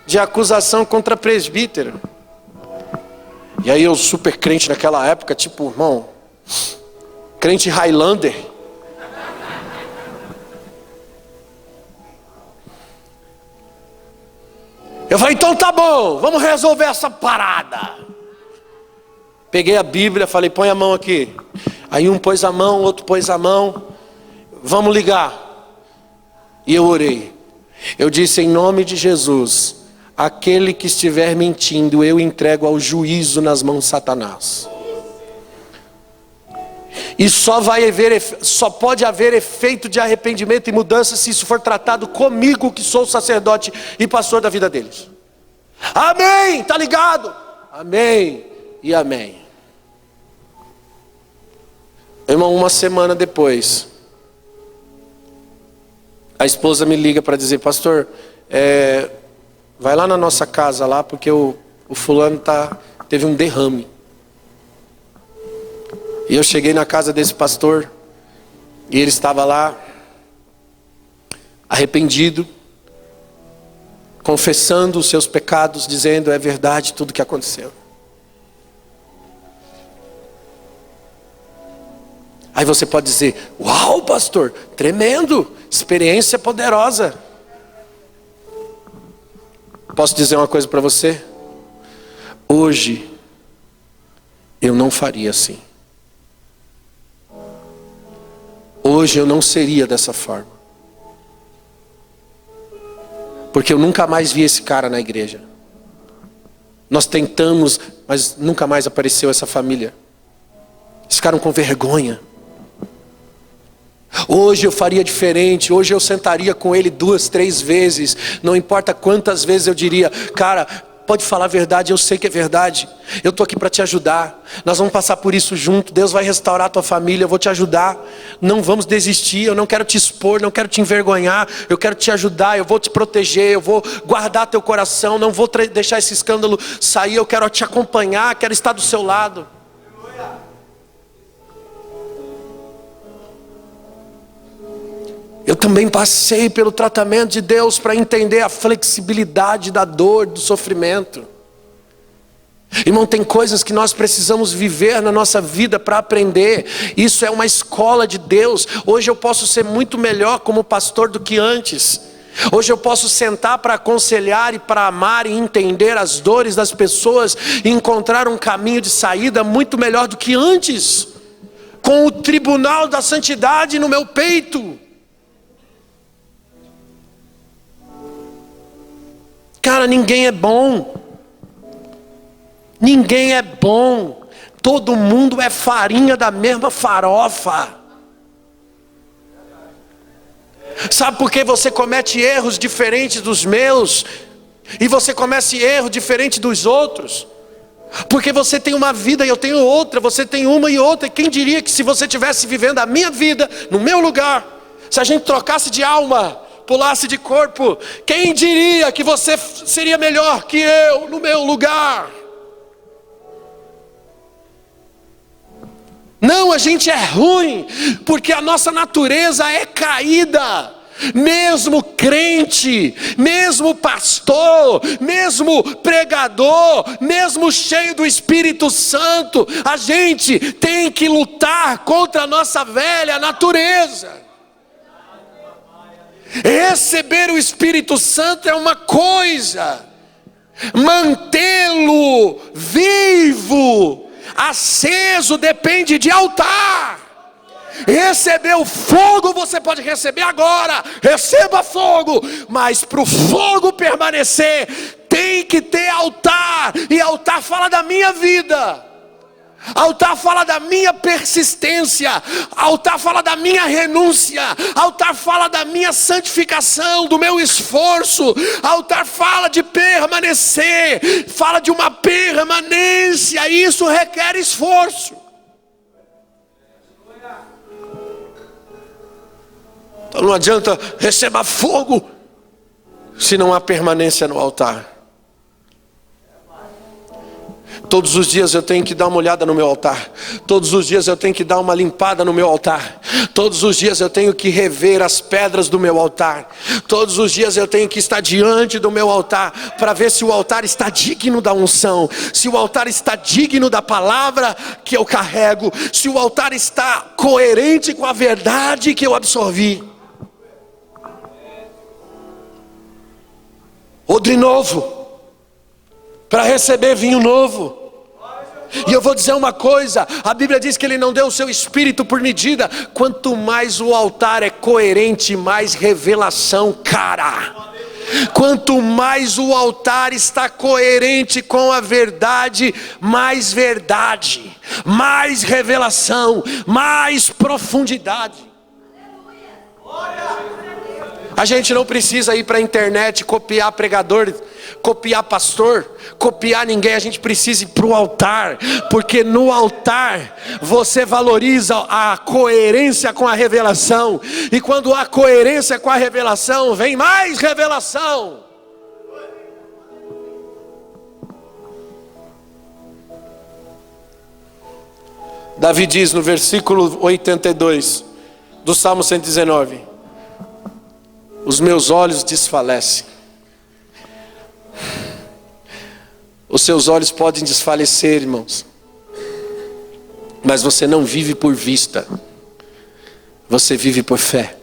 de acusação contra presbítero. E aí eu super crente naquela época, tipo, irmão, crente Highlander. Eu falei: então tá bom, vamos resolver essa parada. Peguei a Bíblia, falei: põe a mão aqui. Aí um pôs a mão, outro pôs a mão. Vamos ligar. E eu orei. Eu disse: em nome de Jesus, aquele que estiver mentindo, eu entrego ao juízo nas mãos de Satanás. E só pode haver efeito de arrependimento e mudança se isso for tratado comigo, que sou sacerdote e pastor da vida deles. Amém, tá ligado? Amém e amém. Irmão, uma semana depois, a esposa me liga para dizer: pastor, vai lá na nossa casa lá, porque o fulano teve um derrame. E eu cheguei na casa desse pastor, e ele estava lá, arrependido. confessando os seus pecados, dizendo: é verdade tudo que aconteceu. Aí você pode dizer: uau, pastor, tremendo, experiência poderosa. Posso dizer uma coisa para você? Hoje, eu não faria assim. Hoje eu não seria dessa forma. Porque eu nunca mais vi esse cara na igreja. Nós tentamos, mas nunca mais apareceu essa família. Eles ficaram com vergonha. Hoje eu faria diferente. Hoje eu sentaria com ele 2, 3 vezes. Não importa quantas vezes eu diria: cara, pode falar a verdade, eu sei que é verdade. Eu estou aqui para te ajudar. Nós vamos passar por isso junto. Deus vai restaurar a tua família, eu vou te ajudar. Não vamos desistir, eu não quero te expor, não quero te envergonhar. Eu quero te ajudar, eu vou te proteger, eu vou guardar teu coração. Não vou deixar esse escândalo sair, eu quero te acompanhar, quero estar do seu lado. Eu também passei pelo tratamento de Deus para entender a flexibilidade da dor, do sofrimento. Irmão, tem coisas que nós precisamos viver na nossa vida para aprender. Isso é uma escola de Deus. Hoje eu posso ser muito melhor como pastor do que antes. Hoje eu posso sentar para aconselhar e para amar e entender as dores das pessoas e encontrar um caminho de saída muito melhor do que antes, com o tribunal da santidade no meu peito. Cara, ninguém é bom. Ninguém é bom. Todo mundo é farinha da mesma farofa. Sabe por que você comete erros diferentes dos meus? E você comete erro diferente dos outros? Porque você tem uma vida e eu tenho outra. Você tem uma e outra. E quem diria que se você estivesse vivendo a minha vida, no meu lugar, se a gente trocasse de alma, pulasse de corpo, quem diria que você seria melhor que eu no meu lugar? Não, a gente é ruim, porque a nossa natureza é caída. Mesmo crente, mesmo pastor, mesmo pregador, mesmo cheio do Espírito Santo, a gente tem que lutar contra a nossa velha natureza. Receber o Espírito Santo é uma coisa, mantê-lo vivo, aceso, depende de altar. Receber o fogo você pode receber agora, receba fogo, mas para o fogo permanecer tem que ter altar. E altar fala da minha vida, altar fala da minha persistência, altar fala da minha renúncia, altar fala da minha santificação, do meu esforço. Altar fala de permanecer, fala de uma permanência, e isso requer esforço. Então não adianta receber fogo se não há permanência no altar. Todos os dias eu tenho que dar uma olhada no meu altar. Todos os dias eu tenho que dar uma limpada no meu altar. Todos os dias eu tenho que rever as pedras do meu altar. Todos os dias eu tenho que estar diante do meu altar para ver se o altar está digno da unção, se o altar está digno da palavra que eu carrego, se o altar está coerente com a verdade que eu absorvi. Odre novo, para receber vinho novo. E eu vou dizer uma coisa, a Bíblia diz que Ele não deu o seu Espírito por medida. Quanto mais o altar é coerente, mais revelação, cara. Quanto mais o altar está coerente com a verdade, mais revelação, mais profundidade. A gente não precisa ir para a internet copiar pregador, copiar pastor, copiar ninguém. A gente precisa ir para o altar, porque no altar você valoriza a coerência com a revelação. E quando há coerência com a revelação, vem mais revelação. Davi diz no versículo 82 do Salmo 119: os meus olhos desfalecem Os seus olhos podem desfalecer, irmãos, mas você não vive por vista, você vive por fé.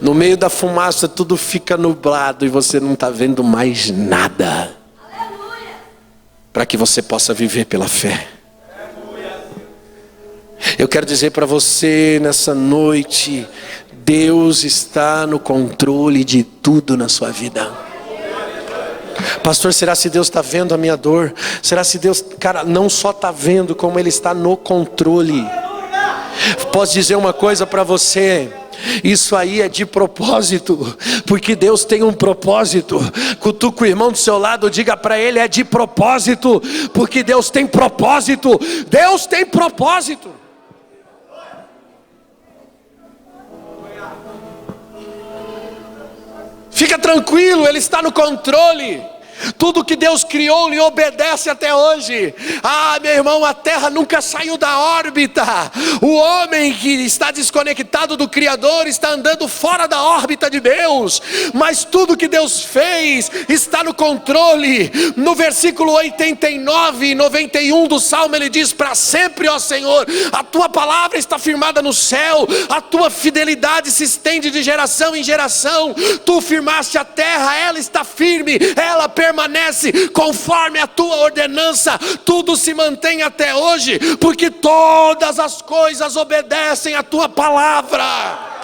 No meio da fumaça tudo fica nublado e você não está vendo mais nada. Para que você possa viver pela fé. Eu quero dizer para você nessa noite, Deus está no controle de tudo na sua vida. Pastor, será se Deus está vendo a minha dor? Será se Deus, cara, não só está vendo, como Ele está no controle. Posso dizer uma coisa para você? Isso aí é de propósito, porque Deus tem um propósito. Cutuca o irmão do seu lado, diga para ele: é de propósito, porque Deus tem propósito. Deus tem propósito. Fica tranquilo, Ele está no controle. Tudo que Deus criou lhe obedece até hoje. Ah, meu irmão, a terra nunca saiu da órbita. O homem que está desconectado do Criador está andando fora da órbita de Deus. Mas tudo que Deus fez está no controle. No versículo 89 e 91 do Salmo ele diz: para sempre, ó Senhor, a tua palavra está firmada no céu, a tua fidelidade se estende de geração em geração. Tu firmaste a terra, ela está firme, ela permanece conforme a tua ordenança. Tudo se mantém até hoje, porque todas as coisas obedecem à tua palavra.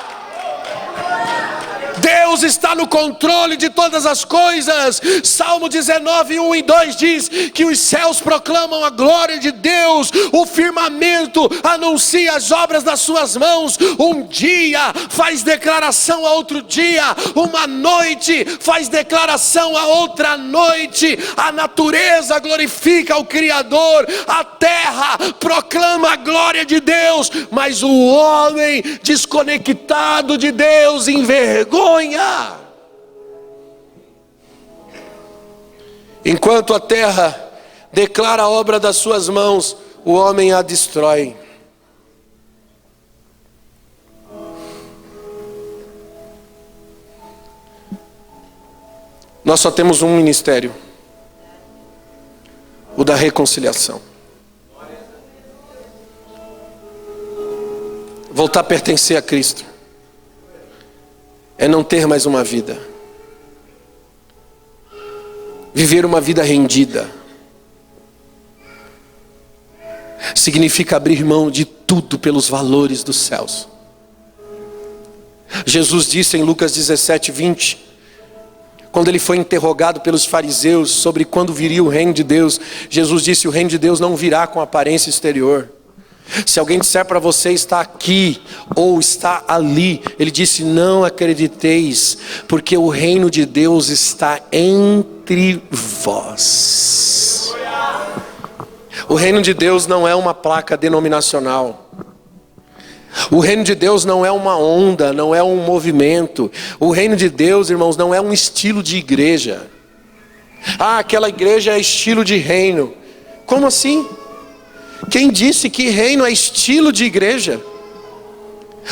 Deus está no controle de todas as coisas. Salmo 19, 1 e 2 diz que os céus proclamam a glória de Deus, o firmamento anuncia as obras das suas mãos. Um dia faz declaração a outro dia, uma noite faz declaração a outra noite. A natureza glorifica o Criador, a terra proclama a glória de Deus, mas o homem desconectado de Deus envergonha. Enquanto a terra declara a obra das suas mãos, o homem a destrói. Nós só temos um ministério: o da reconciliação. Voltar a pertencer a Cristo é não ter mais uma vida, viver uma vida rendida, significa abrir mão de tudo pelos valores dos céus. Jesus disse em Lucas 17, 20, quando ele foi interrogado pelos fariseus sobre quando viria o reino de Deus, Jesus disse: o reino de Deus não virá com aparência exterior. Se alguém disser para você está aqui ou está ali, ele disse: não acrediteis, porque o reino de Deus está entre vós. O reino de Deus não é uma placa denominacional. O reino de Deus não é uma onda, não é um movimento. O reino de Deus, irmãos, não é um estilo de igreja. Ah, aquela igreja é estilo de reino. Como assim? Quem disse que reino é estilo de igreja?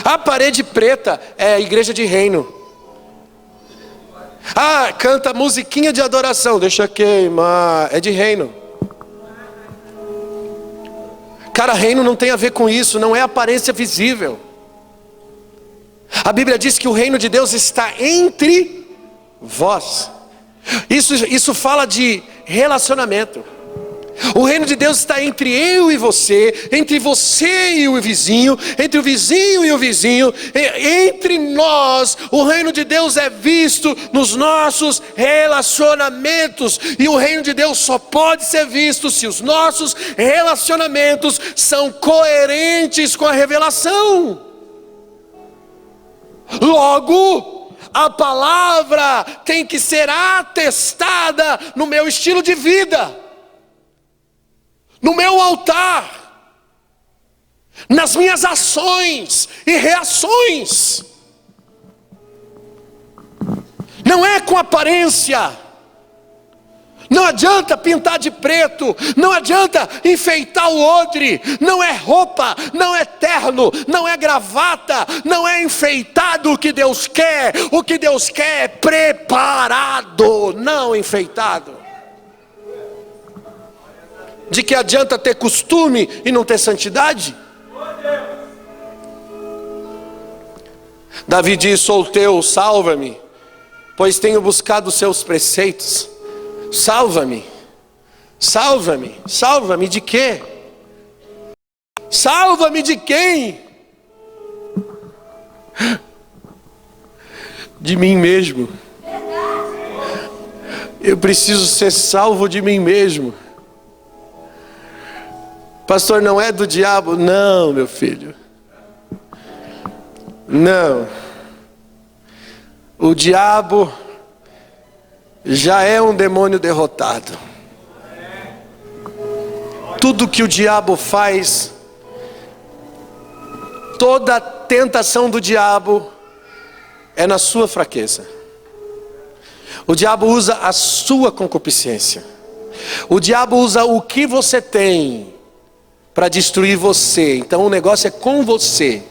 A parede preta é a igreja de reino. Ah, canta musiquinha de adoração, deixa queimar, é de reino. Cara, reino não tem a ver com isso, não é aparência visível. A Bíblia diz que o reino de Deus está entre vós. Isso fala de relacionamento. O reino de Deus está entre eu e você, entre você e o vizinho, entre o vizinho e o vizinho, entre nós. O reino de Deus é visto nos nossos relacionamentos, e o reino de Deus só pode ser visto se os nossos relacionamentos são coerentes com a revelação. Logo, a palavra tem que ser atestada no meu estilo de vida, no meu altar, nas minhas ações e reações. Não é com aparência. Não adianta pintar de preto, não adianta enfeitar o odre, não é roupa, não é terno, não é gravata, não é enfeitado o que Deus quer. O que Deus quer é preparado, não enfeitado. De que adianta ter costume e não ter santidade? Davi diz: sou teu, salva-me, pois tenho buscado os seus preceitos. Salva-me, salva-me, salva-me de quê? Salva-me de quem? De mim mesmo. Eu preciso ser salvo de mim mesmo. Pastor, não é do diabo? Não, meu filho. Não. O diabo já é um demônio derrotado. Tudo que o diabo faz, toda a tentação do diabo é na sua fraqueza. O diabo usa a sua concupiscência. O diabo usa o que você tem para destruir você. Então o negócio é com você.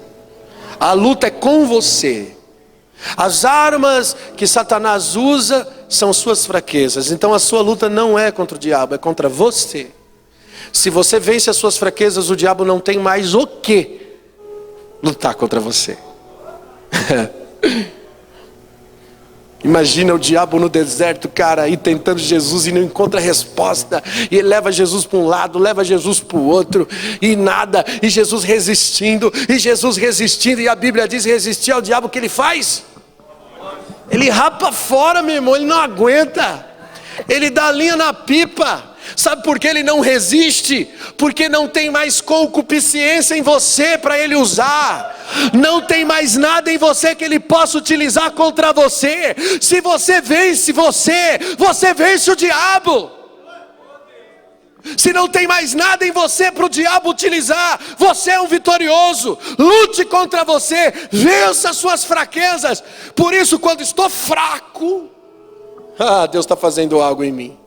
A luta é com você. As armas que Satanás usa são suas fraquezas. Então a sua luta não é contra o diabo, é contra você. Se você vence as suas fraquezas, o diabo não tem mais o que lutar contra você. Imagina o diabo no deserto, cara, aí tentando Jesus e não encontra resposta. E ele leva Jesus para um lado, leva Jesus para o outro, e nada. E Jesus resistindo, e a Bíblia diz: resistir ao diabo, o que ele faz? Ele rapa fora, meu irmão, ele não aguenta. Ele dá linha na pipa. Sabe por que ele não resiste? Porque não tem mais concupiscência em você para ele usar. Não tem mais nada em você que ele possa utilizar contra você. Se você vence você vence o diabo. Se não tem mais nada em você para o diabo utilizar, você é um vitorioso. Lute contra você, vença as suas fraquezas. Por isso, quando estou fraco, Deus está fazendo algo em mim.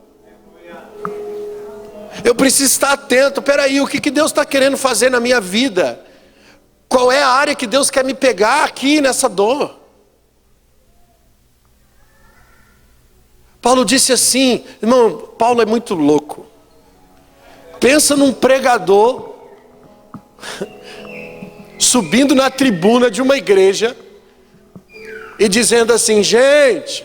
Eu preciso estar atento. Peraí, o que Deus está querendo fazer na minha vida? Qual é a área que Deus quer me pegar aqui nessa dor? Paulo disse assim, irmão, Paulo é muito louco. Pensa num pregador subindo na tribuna de uma igreja e dizendo assim: gente,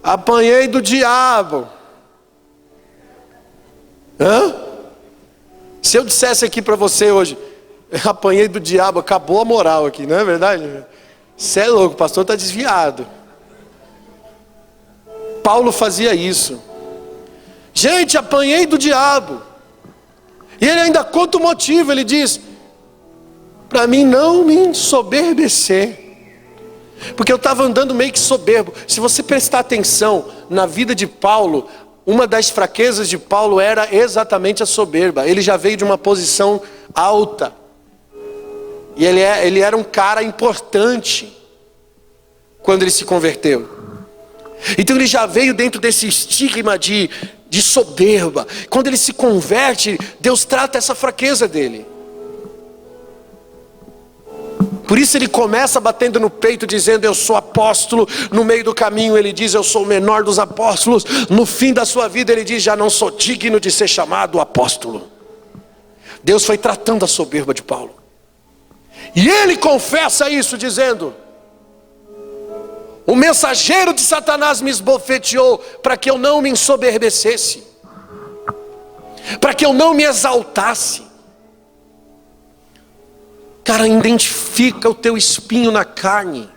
apanhei do diabo. Se eu dissesse aqui para você hoje: apanhei do diabo, acabou a moral aqui, não é verdade? Você é louco, o pastor está desviado. Paulo fazia isso. Gente, apanhei do diabo. E ele ainda conta o motivo. Ele diz: para mim não me ensoberbecer, porque eu estava andando meio que soberbo. Se você prestar atenção na vida de Paulo, uma das fraquezas de Paulo era exatamente a soberba. Ele já veio de uma posição alta. E ele era um cara importante quando ele se converteu. Então ele já veio dentro desse estigma de soberba. Quando ele se converte, Deus trata essa fraqueza dele. Por isso ele começa batendo no peito, dizendo: eu sou apóstolo. No meio do caminho ele diz: eu sou o menor dos apóstolos. No fim da sua vida ele diz: já não sou digno de ser chamado apóstolo. Deus foi tratando a soberba de Paulo. E ele confessa isso dizendo: o mensageiro de Satanás me esbofeteou para que eu não me ensoberbecesse, para que eu não me exaltasse. Cara, identifica o teu espinho na carne.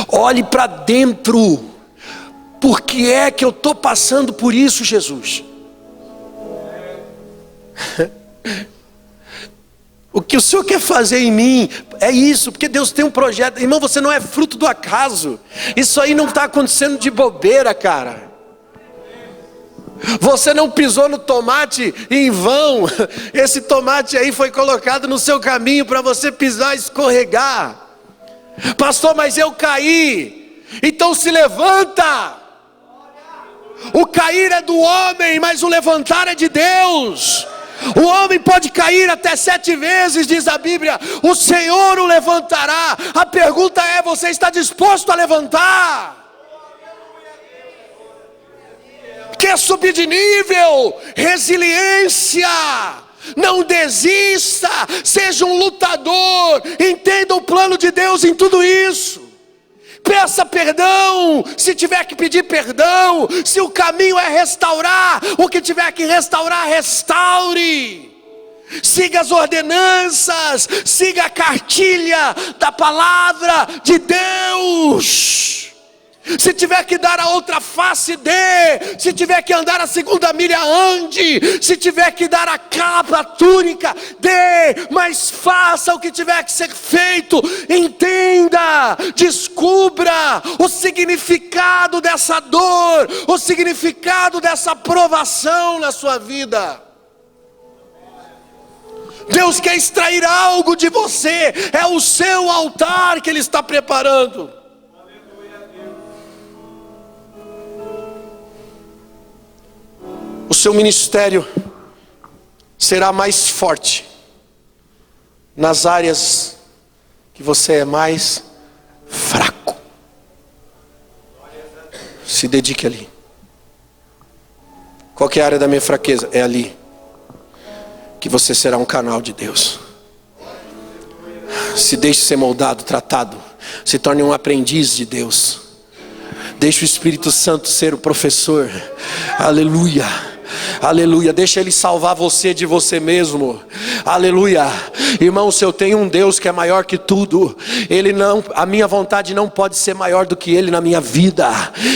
Olhe para dentro. Por que é que eu estou passando por isso, Jesus? O que o Senhor quer fazer em mim é isso, porque Deus tem um projeto. Irmão, você não é fruto do acaso. Isso aí não está acontecendo de bobeira, cara. Você não pisou no tomate em vão. Esse tomate aí foi colocado no seu caminho para você pisar e escorregar. Pastor, mas eu caí. Então se levanta. O cair é do homem, mas o levantar é de Deus. O homem pode cair até 7 vezes, diz a Bíblia. O Senhor o levantará. A pergunta é: você está disposto a levantar? Quer subir de nível? Resiliência. Não desista, seja um lutador, entenda o plano de Deus em tudo isso. Peça perdão, se tiver que pedir perdão. Se o caminho é restaurar, o que tiver que restaurar, restaure. Siga as ordenanças, siga a cartilha da palavra de Deus. Se tiver que dar a outra face, dê. Se tiver que andar a segunda milha, ande. Se tiver que dar a capa, a túnica, dê. Mas faça o que tiver que ser feito. Entenda, descubra o significado dessa dor, o significado dessa provação na sua vida. Deus quer extrair algo de você. É o seu altar que Ele está preparando. O seu ministério será mais forte nas áreas que você é mais fraco. Se dedique ali. Qual que é a área da minha fraqueza? É ali que você será um canal de Deus. Se deixe ser moldado, tratado. Se torne um aprendiz de Deus. Deixe o Espírito Santo ser o professor. Aleluia. Aleluia, deixa Ele salvar você de você mesmo. Aleluia. Irmão, se eu tenho um Deus que é maior que tudo, a minha vontade não pode ser maior do que Ele na minha vida.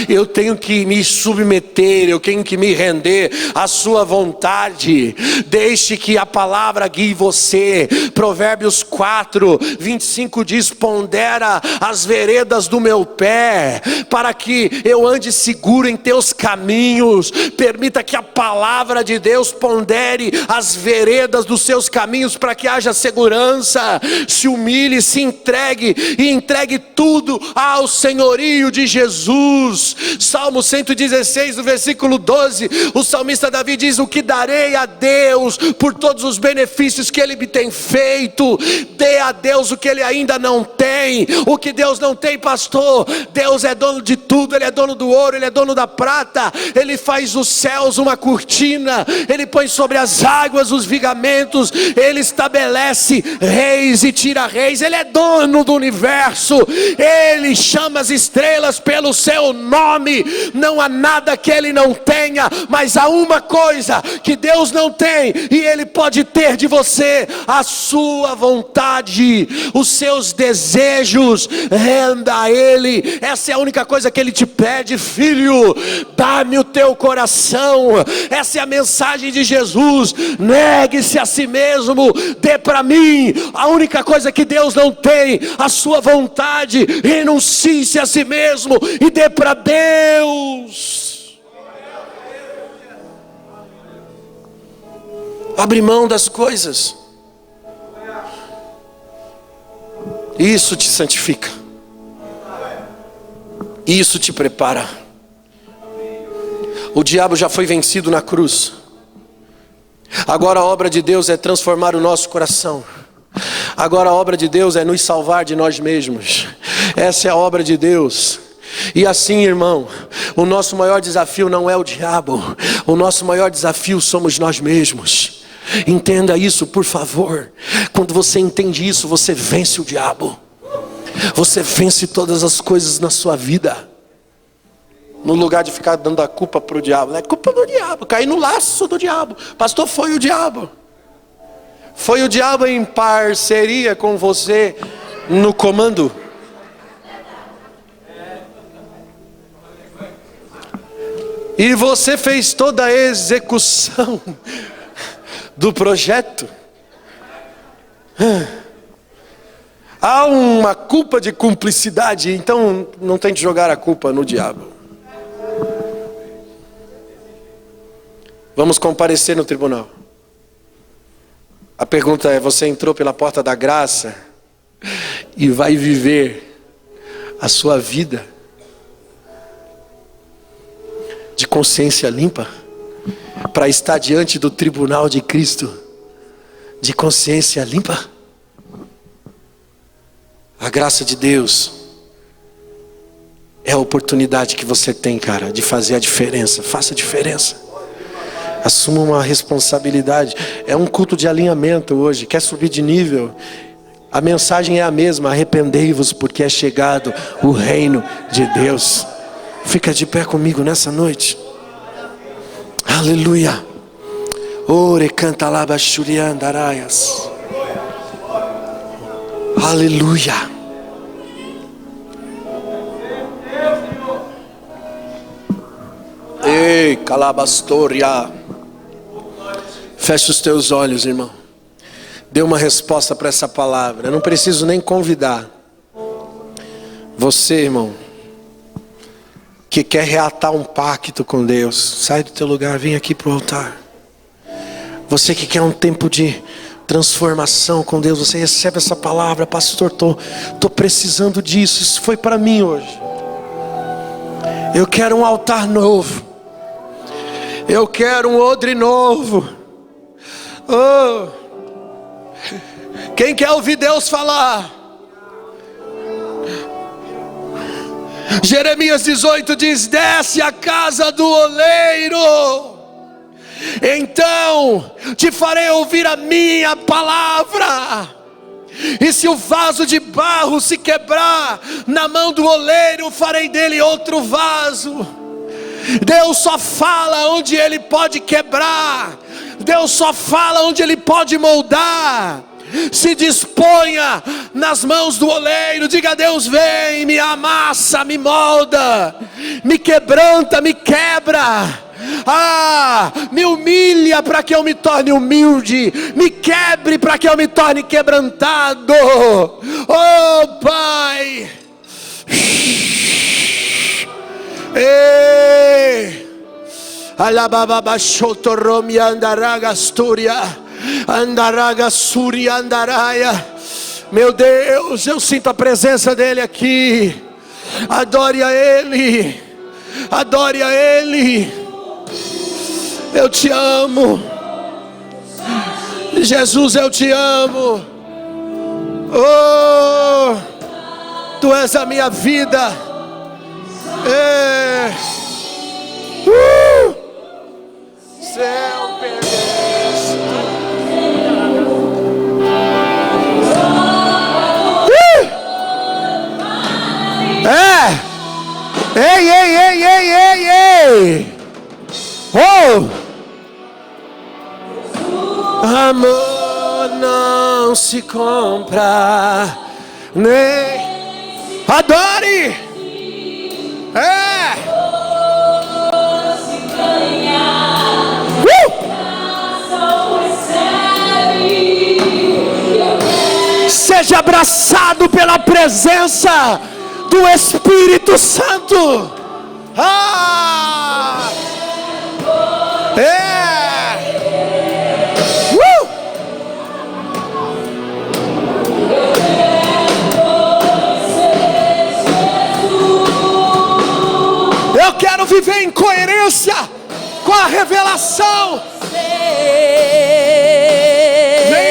Eu tenho que me submeter, eu tenho que me render à sua vontade. Deixe que a palavra guie você. Provérbios 4:25 diz: pondera as veredas do meu pé, para que eu ande seguro em teus caminhos. Permita que a palavra de Deus pondere as veredas dos seus caminhos, para que haja segurança. Se humilhe, se entregue e entregue tudo ao senhorio de Jesus. Salmo 116, no versículo 12, o salmista Davi diz: o que darei a Deus por todos os benefícios que Ele me tem feito? Dê a Deus o que Ele ainda não tem. O que Deus não tem, pastor? Deus é dono de tudo. Ele é dono do ouro, Ele é dono da prata. Ele faz os céus uma cortina, Ele põe sobre as águas os vigamentos, Ele estabelece reis e tira reis. Ele é dono do universo. Ele chama as estrelas pelo seu nome. Não há nada que Ele não tenha, mas há uma coisa que Deus não tem e Ele pode ter de você: a sua vontade, os seus desejos. Renda a Ele. Essa é a única coisa que Ele te pede. Filho, dá-me o teu coração. Essa é a mensagem de Jesus. Negue-se a si mesmo, dê para mim. A única coisa que Deus não tem, a sua vontade. Renuncie-se a si mesmo e dê para Deus. Abre mão das coisas. Isso te santifica. Isso te prepara. O diabo já foi vencido na cruz. Agora a obra de Deus é transformar o nosso coração. Agora a obra de Deus é nos salvar de nós mesmos. Essa é a obra de Deus. E assim, irmão, o nosso maior desafio não é o diabo. O nosso maior desafio somos nós mesmos. Entenda isso, por favor. Quando você entende isso, você vence o diabo. Você vence todas as coisas na sua vida. No lugar de ficar dando a culpa para o diabo. É culpa do diabo, cair no laço do diabo. Pastor, foi o diabo. Foi o diabo em parceria com você no comando. E você fez toda a execução do projeto. Há uma culpa de cumplicidade, então não tente jogar a culpa no diabo. Vamos comparecer no tribunal. A pergunta é: você entrou pela porta da graça e vai viver a sua vida de consciência limpa para estar diante do tribunal de Cristo de consciência limpa? A graça de Deus É a oportunidade que você tem, cara, de fazer a diferença. Faça a diferença. Assuma uma responsabilidade. É um culto de alinhamento hoje. Quer subir de nível? A mensagem é a mesma: arrependei-vos, porque é chegado o reino de Deus. Fica de pé comigo nessa noite. Aleluia. Ore canta lá bachuriandaraias. Aleluia. Ei, calabastoria. Feche os teus olhos, irmão. Dê uma resposta para essa palavra. Eu não preciso nem convidar. Você, irmão, que quer reatar um pacto com Deus, sai do teu lugar, vem aqui para o altar. Você que quer um tempo de transformação com Deus, você recebe essa palavra: pastor, tô precisando disso, isso foi para mim hoje. Eu quero um altar novo. Eu quero um odre novo. Oh. Quem quer ouvir Deus falar? Jeremias 18 diz: desce à casa do oleiro, então te farei ouvir a minha palavra. E se o vaso de barro se quebrar na mão do oleiro, farei dele outro vaso. Deus só fala onde Ele pode quebrar. Deus só fala onde Ele pode moldar. Se disponha nas mãos do oleiro. Diga a Deus: vem, me amassa, me molda, me quebranta, me quebra. Me humilha para que eu me torne humilde. Me quebre para que eu me torne quebrantado. Oh Pai. Alababa shotoromi andaraga sturia. Andaraga suria andaraia. Meu Deus, eu sinto a presença dele aqui. Adore a Ele. Adore a Ele. Eu te amo. Jesus, eu te amo. Oh, Tu és a minha vida. Céu perverso. Ei. Oh! Amor não se compra, nem adore. Seja abraçado pela presença do Espírito Santo. Eu quero viver em coerência com a revelação. Vem.